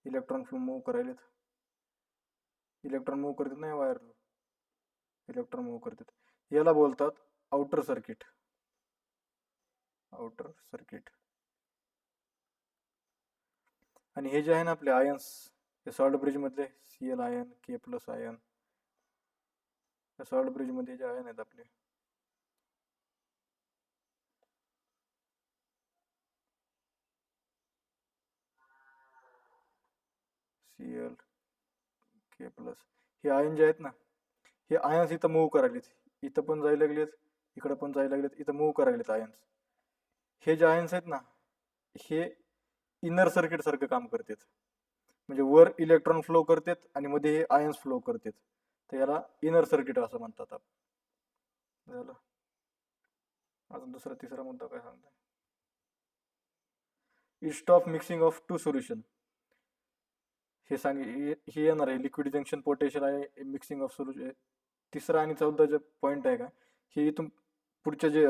इलेक्ट्रॉन फ्लो मूव्ह करायलेत. इलेक्ट्रॉन मूव्ह करतात नाही वायर. इलेक्ट्रॉन मूव्ह करतात. याला बोलतात आउटर सर्किट. आणि हे जे आहे ना आपले आयन्स हे सॉल्ट ब्रिज मधले Cl ion K+ ion salt bridge मध्ये जे आयन आहेत आपले Cl K+. हे आयन जे आहेत ना हे आयन्स इथं मूव्ह करायलेत. इथं पण जायला लागलेत. इकडं पण जायला लागलेत. इथं मूव्ह करायलेत आयन्स. हे जे आयन्स आहेत ना हे इनर सर्किट सारखं काम करतात. म्हणजे वर इलेक्ट्रॉन फ्लो करतात आणि मध्ये हे आयन्स फ्लो करतात. तर याला इनर सर्किट असं म्हणतात आपण. झालं. अजून दुसरा तिसरा मुद्दा काय सांगताय. It stop mixing of two solution. हे येणार आहे लिक्विड जंक्शन पोटेन्शियल आहे मिक्सिंग ऑफ सोल्युशन. तिसरा आणि चौथा जे पॉईंट आहे का हे इथून पुढच्या जे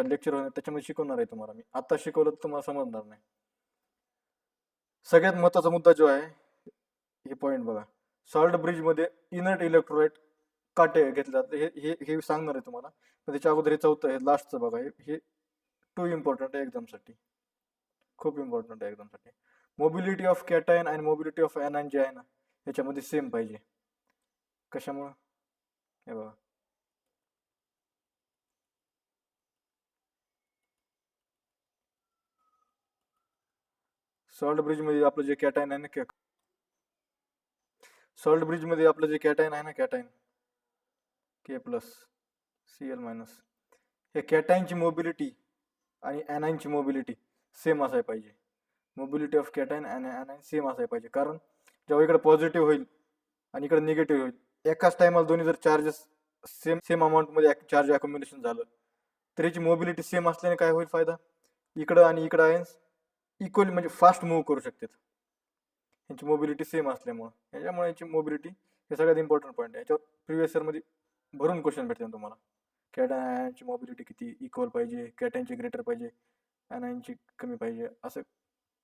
लेक्चर होणार त्याच्यामध्ये शिकवणार आहे तुम्हाला मी. आता शिकवलं तर तुम्हाला समजणार नाही. सगळ्यात महत्वाचा मुद्दा जो आहे हे पॉईंट बघा. सॉल्ट ब्रिज मध्ये इनर्ट इलेक्ट्रोलाइट काटे घेतले जातात. हे सांगणार आहे तुम्हाला. पण त्याच्या अगोदर हे चौथं आहे लास्टचं बघा. हे टू इम्पॉर्टंट आहे एक्झामसाठी. खूप इम्पॉर्टंट आहे एक्झामसाठी. मोबिलिटी ऑफ कॅटायन आणि मोबिलिटी ऑफ एनायन जे आहे ना याच्यामध्ये सेम पाहिजे. कशामुळं हे बघा. सॉल्ट ब्रिज मध्ये आपलं जे कॅटायन आहे ना सॉल्ट ब्रिज मध्ये आपलं जे कॅटायन आहे ना कॅटायन K+ Cl-. हे कॅटायनची मोबिलिटी आणि एनायनची मोबिलिटी सेम असायला पाहिजे. मोबिलिटी ऑफ कॅटायन आणि ॲनायन सेम असायला पाहिजे, कारण जेव्हा इकडे पॉझिटिव्ह होईल आणि इकडे निगेटिव्ह होईल, एकाच टायमाला दोन्ही जर चार्जेस सेम सेम अमाऊंटमध्ये चार्ज अकोम्युलेशन झालं तर याची मोबिलिटी सेम असल्याने काय होईल फायदा, इकडं आणि इकडं आयन्स इक्वली म्हणजे फास्ट मूव्ह करू शकतात, यांची मोबिलिटी सेम असल्यामुळे. याच्यामुळे याची मोबिलिटी हे सगळ्यात इम्पॉर्टंट पॉईंट आहे. याच्यावर प्रिव्हियस मध्ये भरून क्वेश्चन भेटतात तुम्हाला. कॅटायन आयनची मोबिलिटी किती इक्वल पाहिजे, कॅटायनची ग्रेटर पाहिजे, आयनची कमी पाहिजे, असं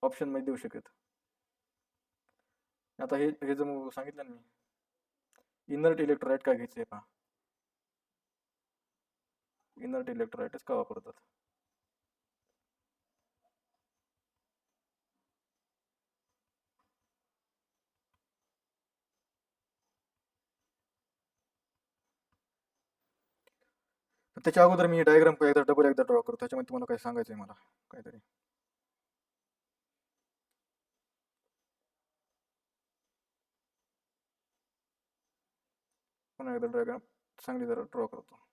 ऑप्शन मध्ये देऊ शकत. आता हे हे जर सांगितलं ना मी, इनर्ट इलेक्ट्रोलाइट काय घ्यायचं आहे पहा. इनर्ट इलेक्ट्रोलाइटच का वापरतात? त्याच्या अगोदर मी डायग्राम एकदा ड्रॉ करतो, त्याच्यामध्ये तुम्हाला काय सांगायचं आहे मला काहीतरी. पुन्हा एकदा डायग्राम चांगली जरा ड्रॉ करतो.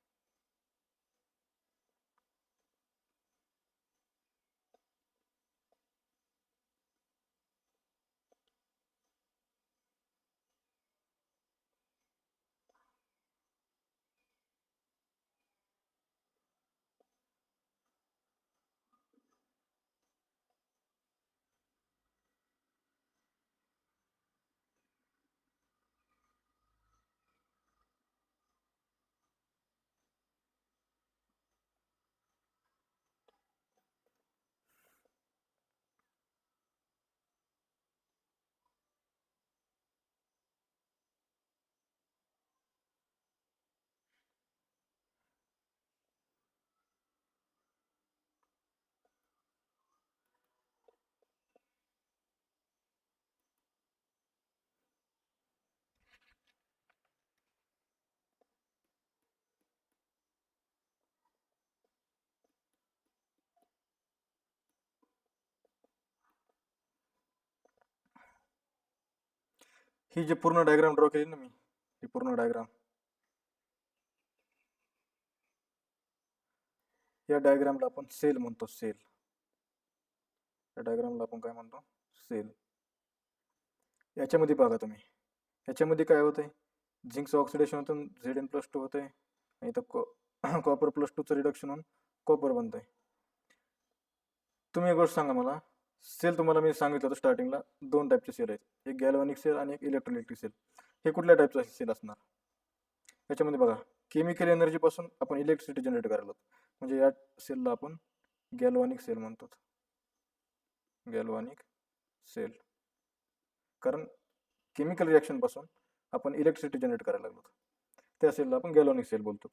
ही जी पूर्ण डायग्राम ड्रॉ केली ना मी, ही पूर्ण डायग्राम, या डायग्रामला आपण सेल म्हणतो. सेल, या डायग्रामला आपण काय म्हणतो? सेल. याच्यामध्ये बघा तुम्ही, याच्यामध्ये काय होतंय, झिंकचं ऑक्सिडेशन होतं, Zn+2 होतंय, आणि इथं कॉपर +2चं रिडक्शन होऊन कॉपर बनतंय. तुम्ही एक गोष्ट सांगा मला, सेल तुम्हाला मी सांगितलं होतं स्टार्टिंगला, दोन टाईपचे सेल आहेत, एक गॅल्व्हॅनिक सेल आणि एक इलेक्ट्रोलिटिक सेल. हे कुठल्या टाईपचा सेल असणार? याच्यामध्ये बघा, केमिकल एनर्जी पासून आपण इलेक्ट्रिसिटी जनरेट करायला, म्हणजे या सेलला आपण गॅल्व्हॅनिक सेल म्हणतो. गॅल्व्हॅनिक सेल, कारण केमिकल रिॲक्शन पासून आपण इलेक्ट्रिसिटी जनरेट करायला लागलो, त्या सेलला आपण गॅल्व्हॅनिक सेल बोलतो.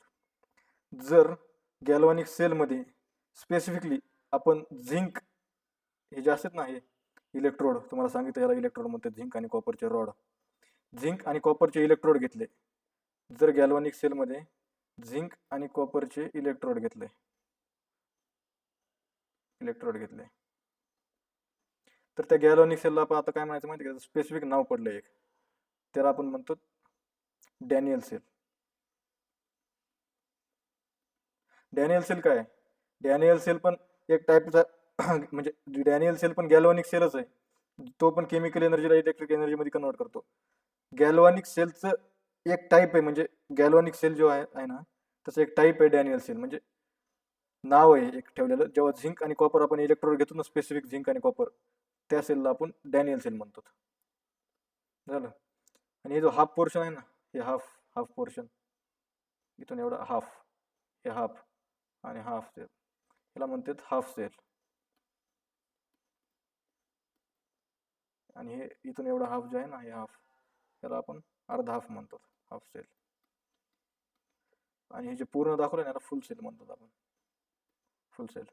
जर गॅल्व्हॅनिक सेलमध्ये स्पेसिफिकली आपण झिंक, हे जे असतात ना, हे इलेक्ट्रोड, तुम्हाला सांगितलं याला इलेक्ट्रोड म्हणतात, झिंक आणि कॉपरचे रॉड, झिंक आणि कॉपरचे इलेक्ट्रोड घेतले. जर गॅल्व्हॅनिक सेलमध्ये झिंक आणि कॉपरचे इलेक्ट्रोड घेतले, तर त्या गॅल्व्हॅनिक सेलला आपण आता काय म्हणायचं माहिती का, स्पेसिफिक नाव पडलं एक, त्याला आपण म्हणतो डॅनियल सेल. डॅनियल सेल काय? डॅनियल सेल पण एक टाईपचा म्हणजे डॅनियल सेल पण गॅल्व्हॅनिक सेलच आहे, तो पण केमिकल एनर्जीला इलेक्ट्रिक एनर्जी मध्ये कन्वर्ट करतो. गॅल्व्हॅनिक सेलचं एक टाईप आहे, म्हणजे गॅल्व्हॅनिक सेल जो आहे ना, तसं एक टाईप आहे डॅनियल सेल, म्हणजे नाव आहे एक ठेवलेलं. जेव्हा झिंक आणि कॉपर आपण इलेक्ट्रोड घेतो ना, स्पेसिफिक झिंक आणि कॉपर, त्या सेलला आपण डॅनियल सेल म्हणतो. झालं. आणि हे जो हाफ पोर्शन आहे ना, हे हाफ हाफ पोर्शन, इथून एवढा हाफ, हे हाफ आणि हाफ सेल, याला म्हणतात हाफ सेल. आणि हे इथून एवढा हाफ जो आहे ना, हे हाफ, त्याला आपण अर्धा हाफ म्हणतो, हाफ सेल. आणि हे जे पूर्ण दाखवलं ना, याला फुल सेल म्हणतात आपण, फुल सेल.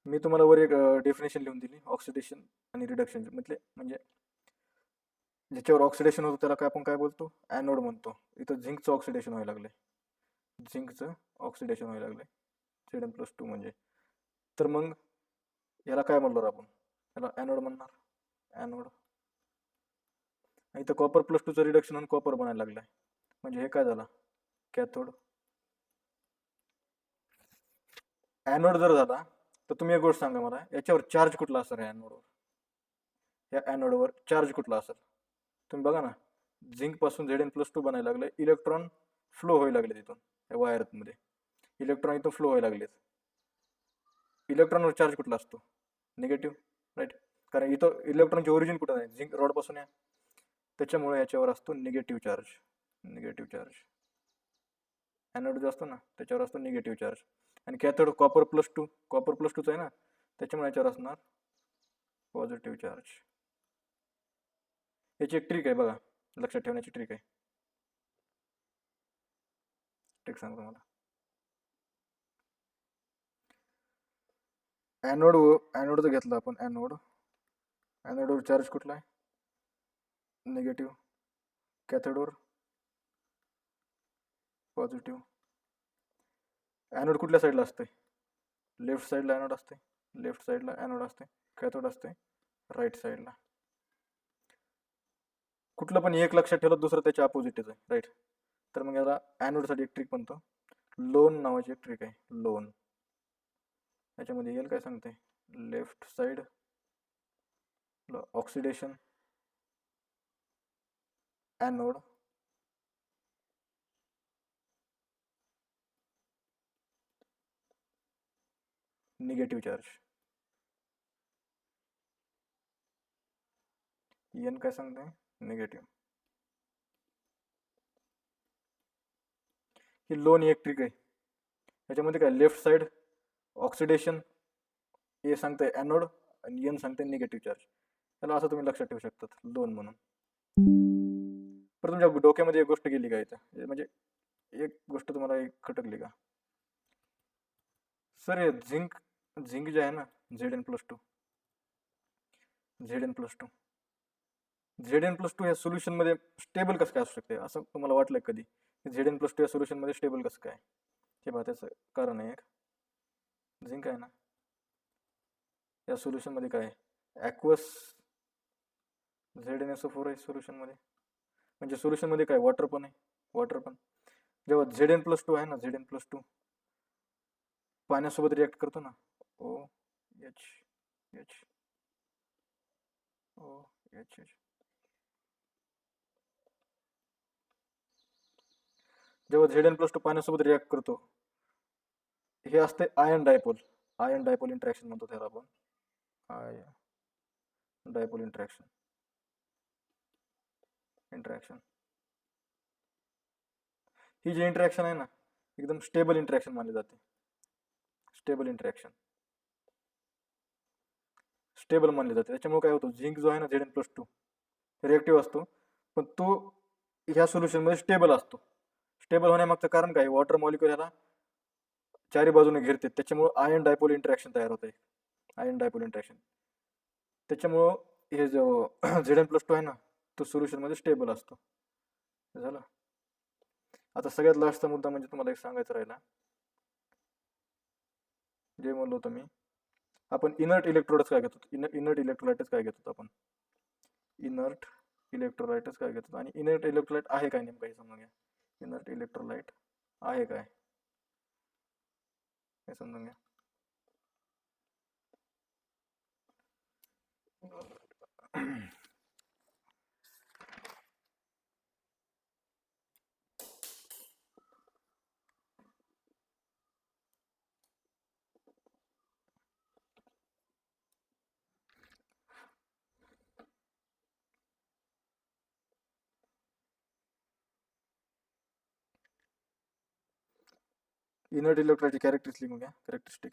मी तुम्हाला वर एक डेफिनेशन लिहून दिली ऑक्सिडेशन आणि रिडक्शन म्हणजे ज्याच्यावर ऑक्सिडेशन होतं त्याला काय आपण काय बोलतो? ॲनोड म्हणतो. इथं झिंकचं ऑक्सिडेशन व्हायला लागले, झिंकचं ऑक्सिडेशन व्हायला लागले, Zn+2 म्हणजे. तर मग याला काय म्हणणार आपण? याला ॲनोड म्हणणार, ॲनोड. आणि इथं कॉपर +2चं रिडक्शन होऊन कॉपर बनायला लागलाय, म्हणजे हे काय झालं? कॅथोड. ॲनोड जर झाला तर तुम्ही एक गोष्ट सांगा मला, याच्यावर चार्ज कुठला असेल या ॲनोडवर? या ॲनोडवर चार्ज कुठला असेल? तुम्ही बघा ना, झिंक पासून Zn+2 बनायला लागलं, इलेक्ट्रॉन फ्लो व्हायला लागले तिथून या वायरमध्ये, इलेक्ट्रॉन इथून फ्लो व्हायला लागलेत. इलेक्ट्रॉनवर चार्ज कुठला असतो? Negative, right? कारण इथं इलेक्ट्रॉनचे ओरिजिन कुठं नाही, झिंक रॉड पासून आहे, त्याच्यामुळे याच्यावर असतो negative charge. Negative charge anode जो असतो ना त्याच्यावर असतो निगेटिव्ह चार्ज. आणि कॅथोड कॉपर+2, कॉपर+2च आहे ना, त्याच्यामुळे याच्यावर असणार पॉझिटिव्ह चार्ज. याची एक ट्रिक आहे बघा, लक्षात ठेवण्याची ट्रिक आहे. ट्रिक सांगतो मला. ॲनोड जर घेतला आपण, ॲनोडवर चार्ज कुठला आहे? निगेटिव्ह. कॅथोडवर पॉझिटिव्ह. ॲनोड कुठल्या साईडला असते? लेफ्ट साईडला ॲनोड असते. लेफ्ट साईडला ॲनोड असते. कॅथोड असते राईट साईडला. कुठलं पण एक लक्षात ठेवलं, दुसरं त्याच्या अपोजिटच आहे, राईट? तर मग याला ॲनोडसाठी एक ट्रिक म्हणतो, लोन नावाची एक ट्रिक आहे, लोन. याच्यामध्ये येईल काय सांगते, left side oxidation anode, negative charge. N काय सांगते, निगेटिव्ह. ही लोन एक ट्रिक आहे. याच्यामध्ये काय, लेफ्ट साईड ऑक्सिडेशन ए सांगते ॲनोड आणि एन सांगते निगेटिव्ह चार्ज. त्याला असं तुम्ही लक्षात ठेवू शकतात, लोन म्हणून. पण तुमच्या डोक्यामध्ये एक गोष्ट गेली का इथं, म्हणजे एक गोष्ट तुम्हाला एक खटकली का? सर हे झिंक जे आहे ना, Zn+2, Zn+2 या सोल्युशनमध्ये स्टेबल कसं काय असू शकते, असं तुम्हाला वाटलं कधी? Zn+2 या सोल्युशनमध्ये स्टेबल कसं काय? हे पहा, त्याचं कारण आहे एक, झिंक आहे ना या सोल्युशनमध्ये काय आहे, ॲक्वस ZnSO4 आहे सोल्युशनमध्ये. म्हणजे सोल्युशनमध्ये काय, वॉटर पण आहे, वॉटर पण. जेव्हा Zn+2 आहे ना, Zn+2 पाण्यासोबत रिॲक्ट करतो ना, OH OH, जेव्हा Zn+2 पाण्यासोबत रिॲक्ट करतो, हे असते आयन डायपोल इंटरॅक्शन म्हणतो त्याला आपण, आयन डायपोल इंटरॅक्शन. ही जी इंटरॅक्शन आहे ना, एकदम स्टेबल इंटरॅक्शन मानली जाते. स्टेबल मानली जाते. त्याच्यामुळे काय होतं, झिंक जो आहे ना Zn+2 रिएक्टिव्ह असतो, पण तो ह्या सोल्युशनमध्ये स्टेबल असतो. स्टेबल होण्यामागचं कारण काय, वॉटर मॉलिक्युल ह्याला चारी बाजूने घेरते, त्याच्यामुळं आयन डायपोल इंटरॅक्शन तयार होते. आयन डायपोल इंटरॅक्शन, त्याच्यामुळं हे जो Zn+2 आहे ना, तो सोल्युशनमध्ये स्टेबल असतो. झालं. आता सगळ्यात लास्टचा मुद्दा म्हणजे तुम्हाला एक सांगायचं राहिला, जे म्हणलो होतं मी, आपण इनर्ट इलेक्ट्रोड्स काय घेतो, इनर्ट इलेक्ट्रोलाइटच काय घेतो आपण, इनर्ट इलेक्ट्रोलाइटच काय घेतो. आणि इनर्ट इलेक्ट्रोलाइट आहे काय नेमकं, हे समजून घ्या. इनर्ट इलेक्ट्रोलाइट आहे काय हे समजून घ्या. इनर्ट इलेक्ट्रोलाइटची कॅरेक्टरिस्टिक लिहून घ्या, characteristic.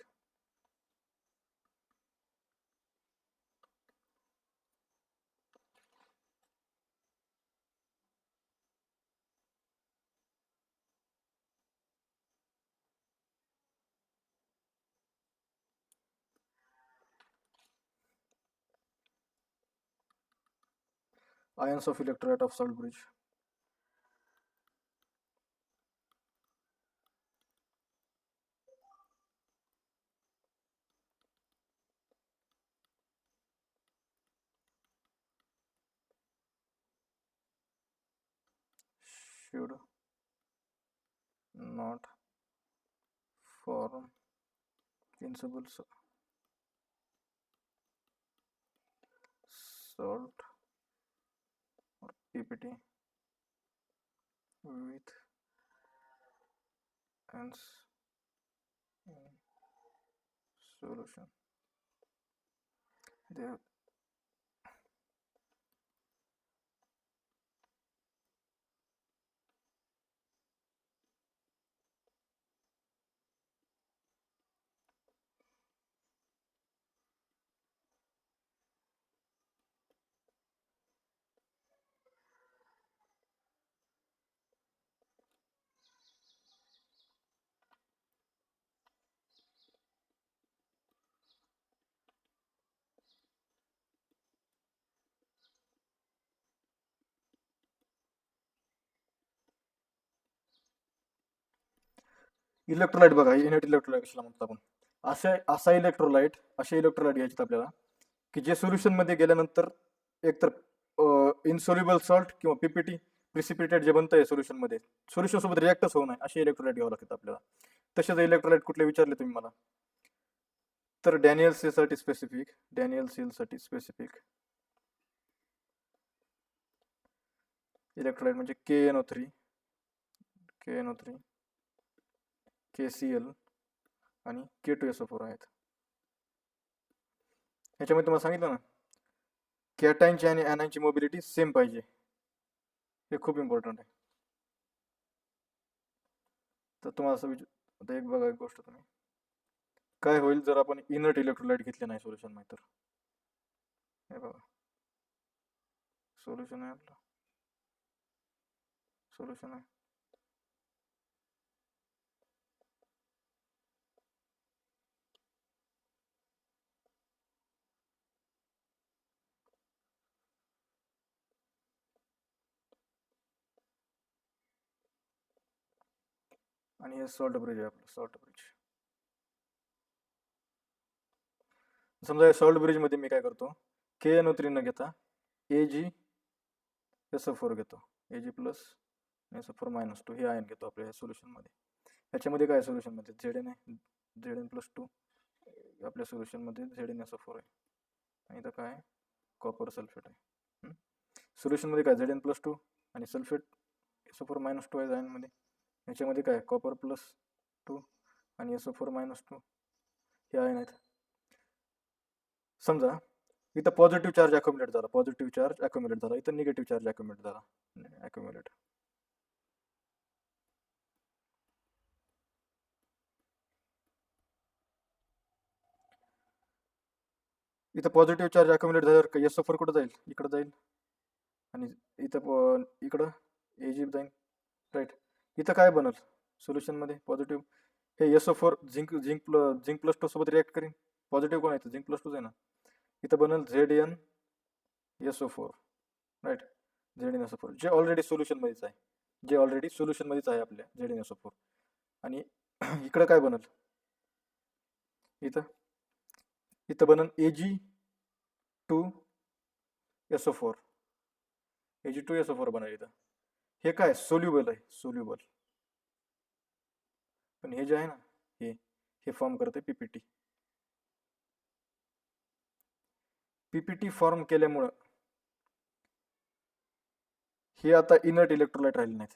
Ions of electrolyte of salt bridge. Should not form principles salt or PPT with ends in solution. There electrolyte बघा, युनिट इलेक्ट्रोलाइट कशाला म्हणतो आपण. असे इलेक्ट्रोलाइट घ्यायचे आपल्याला की जे सोल्युशन मध्ये गेल्यानंतर एकतर इनसोल्युबल सॉल्ट किंवा पीपीटी प्रिसिपिटेट जे बनतंय सोल्युशन मध्ये, सोल्युशन सोबत रिॲक्टच होऊ नये असे इलेक्ट्रोलाइट घ्यावं लागतात आपल्याला. तसेच इलेक्ट्रोलाइट कुठले विचारले तुम्ही मला, तर डॅनियल सील साठी स्पेसिफिक इलेक्ट्रोलाइट म्हणजे KNO3 KCl आणि K2SO4 आहेत. ह्याच्यामध्ये तुम्हाला सांगितलं ना, कॅटायनची आणि ॲनायनची मोबिलिटी सेम पाहिजे, हे खूप इम्पॉर्टंट आहे. तर तुम्हाला असं आता एक बघा, एक गोष्ट तुम्ही, काय होईल जर आपण इनर्ट इलेक्ट्रोलाइट घेतले नाही सोल्युशन मध्ये, तर हे बघा सोल्युशन आहे आपलं, सोल्युशन आहे, आणि हे सॉल्ट ब्रिज आहे आपलं, सॉल्ट ब्रिज. समजा या सॉल्ट ब्रिज मध्ये मी काय करतो, KNO3 न घेता AgSO4 घेतो, Ag प्लस SO4-2 हे आयन घेतो आपल्या सोल्युशन मध्ये. ह्याच्यामध्ये काय सोल्युशन मध्ये Zn आहे, Zn+2 आपल्या सोल्युशन मध्ये ZnSO4 आहे, आणि इथं काय कॉपर सल्फेट आहे. सोल्युशन मध्ये काय Zn+2 आणि सल्फेट SO4-2 आहे आयन मध्ये. ह्याच्यामध्ये काय कॉपर +2 आणि SO4-2 हे आयन आहेत. समजा इथं पॉझिटिव्ह चार्ज अक्युमुलेट झाला, इथं निगेटिव्ह चार्ज अक्युमुलेट झाला. इथं पॉझिटिव्ह चार्ज अक्युमुलेट झाल्यावर SO4 कुठं जाईल, इकडं जाईल, आणि इथं इकडं Ag जाईल, राईट. इथं काय बनल सोल्युशन मध्ये पॉझिटिव्ह, हे SO4 झिंक+2 सोबत रिॲक्ट करेन, पॉझिटिव्ह कोण आहे झिंक+2 आहे ना, इथं बनल ZnSO4, राईट. ZnSO4 जे ऑलरेडी सोल्युशन मध्येच आहे, आपल्या ZnSO4. आणि इकडं काय बनल, इथं बनल Ag2SO4 बनल इथं. हे काय सोल्युबल आहे, पण हे जे आहे ना, हे फॉर्म करते पीपीटी फॉर्म केल्यामुळं हे आता इनर्ट इलेक्ट्रोलाइट राहिले नाहीत.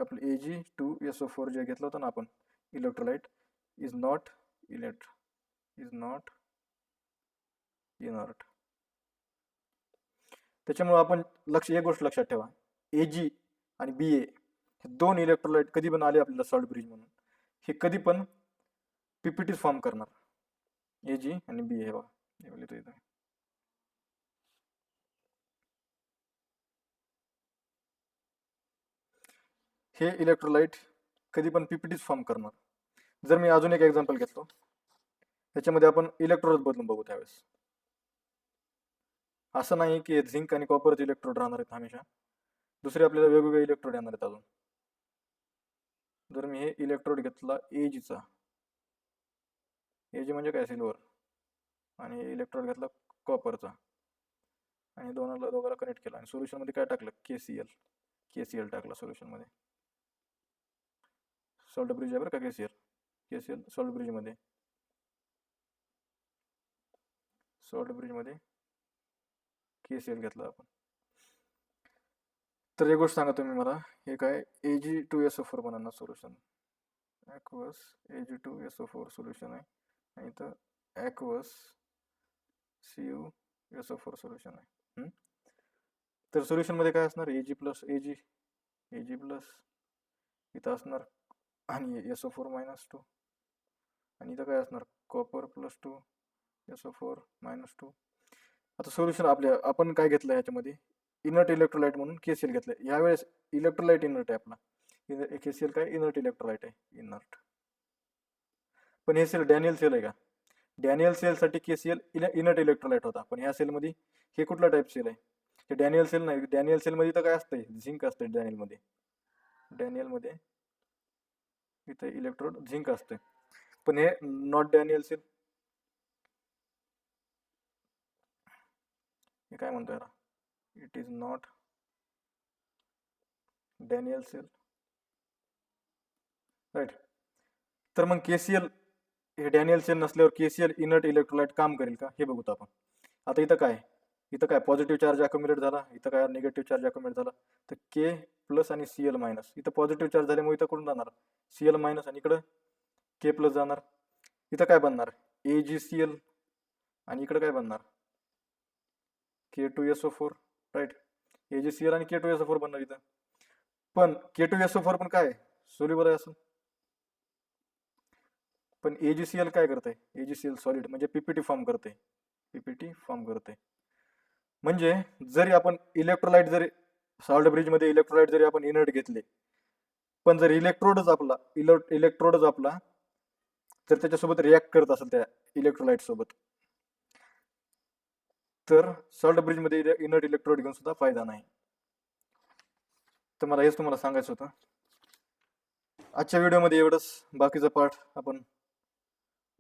Ag2SO4 जे घेतलं होतं ना आपण इलेक्ट्रोलाइट इज नॉट इनर्ट. त्याच्यामुळे आपण एक गोष्ट लक्षात ठेवा, Ag आणि Ba हे दोन इलेक्ट्रोलाइट कधी पण आले आपल्याला सॉल्ट ब्रिज म्हणून, हे कधी पण पीपीटी फॉर्म करणार, Ag आणि Ba. हे बघा हे इलेक्ट्रोलाइट कधी पण पीपीटीच फॉर्म करणार. जर मी अजून एक एक्झाम्पल घेतलो, त्याच्यामध्ये आपण इलेक्ट्रोड बदलून बघू. त्यावेळेस असं नाही की झिंक आणि कॉपरचे इलेक्ट्रोड राहणार आहेत हमेशा, दुसरे आपल्याला वेगवेगळे इलेक्ट्रोड येणार आहेत अजून. जर मी हे इलेक्ट्रोड घेतला Agचा, Ag म्हणजे काय सिल्वर, आणि इलेक्ट्रोड घेतला कॉपरचा, आणि दोघाला कनेक्ट केला, आणि सोल्युशन मध्ये काय टाकलं KCl टाकला सोल्युशन मध्ये. सॉल्ट ब्रिज आहे बरं का, KCl सॉल्ट ब्रिज मध्ये सॉल्ट ब्रिजमध्ये KCl घेतला आपण. तर एक गोष्ट सांगा तुम्ही मला, हे काय Ag2SO4 बनवणार सोल्युशन, ॲक्वस Ag2SO4 सोल्युशन आहे आणि इथं ॲक्वस CuSO4 सोल्युशन आहे. तर सोल्युशनमध्ये काय असणार, Ag प्लस Ag प्लस इथं असणार आणि SO4-2 आणि इथं काय असणार, कॉपर प्लस 2 SO4-2. आता सोल्युशन आपण काय घेतलं ह्याच्यामध्ये, इनर्ट इलेक्ट्रोलाइट म्हणून KCl घेतलं. यावेळेस इलेक्ट्रोलाइट इनर्ट आहे आपला, KCl काय इनर्ट इलेक्ट्रोलाइट आहे, इनर्ट. पण हे सेल डॅनियल सेल आहे का, डॅनियल सेलसाठी KCl इनर्ट इलेक्ट्रोलाइट होता, पण ह्या सेलमध्ये हे कुठला टाईप सेल आहे, हे डॅनियल सेल नाही. डॅनियल सेलमध्ये तर काय असतंय, झिंक असतंय डॅनियलमध्ये इथं इलेक्ट्रोड झिंक असते. पण हे नॉट डॅनियल सेल, हे काय म्हणतोय याला, it is not Daniell cell, right. तर मग KCl हे डॅनियल सेल नसल्यावर KCl इनर्ट इलेक्ट्रोलाइट काम करेल का, हे बघूत आपण. आता इथं काय पॉझिटिव्ह चार्ज अकोम्युलेट झाला, इथं काय निगेटिव्ह चार्ज अकोम्युलेट झाला. तर K प्लस आणि Cl मायनस, इथं पॉझिटिव्ह चार्ज झाल्यामुळे इथं कुठून जाणार Cl मायनस आणि इकडं K प्लस जाणार. इथं काय बनणार AgCl आणि इकडं काय बनणार K2SO4, राईट. AgCl आणि K2SO4 बनणार इथं. पण K2SO4 पण काय सोल्युबल आहे असं, पण AgCl काय करते, AgCl सॉलिड म्हणजे PPT फॉर्म करते, म्हणजे जरी आपण इलेक्ट्रोलाइट जरी सॉल्ट ब्रिजमध्ये इलेक्ट्रोलाइट जरी आपण इनर्ट घेतले, पण जर इलेक्ट्रोडच आपला जर त्याच्यासोबत रिॲक्ट करत असेल त्या इलेक्ट्रोलाइट सोबत, तर सॉल्ट ब्रिजमध्ये इनर्ट इलेक्ट्रोड घेऊन सुद्धा फायदा नाही. तर मला हेच तुम्हाला सांगायचं होतं. आजच्या व्हिडिओमध्ये एवढंच, बाकीचा पार्ट आपण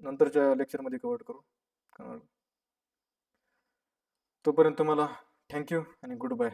नंतरच्या लेक्चरमध्ये कव्हर करू. तोपर्यंत तुम्हाला थँक्यू आणि गुड बाय.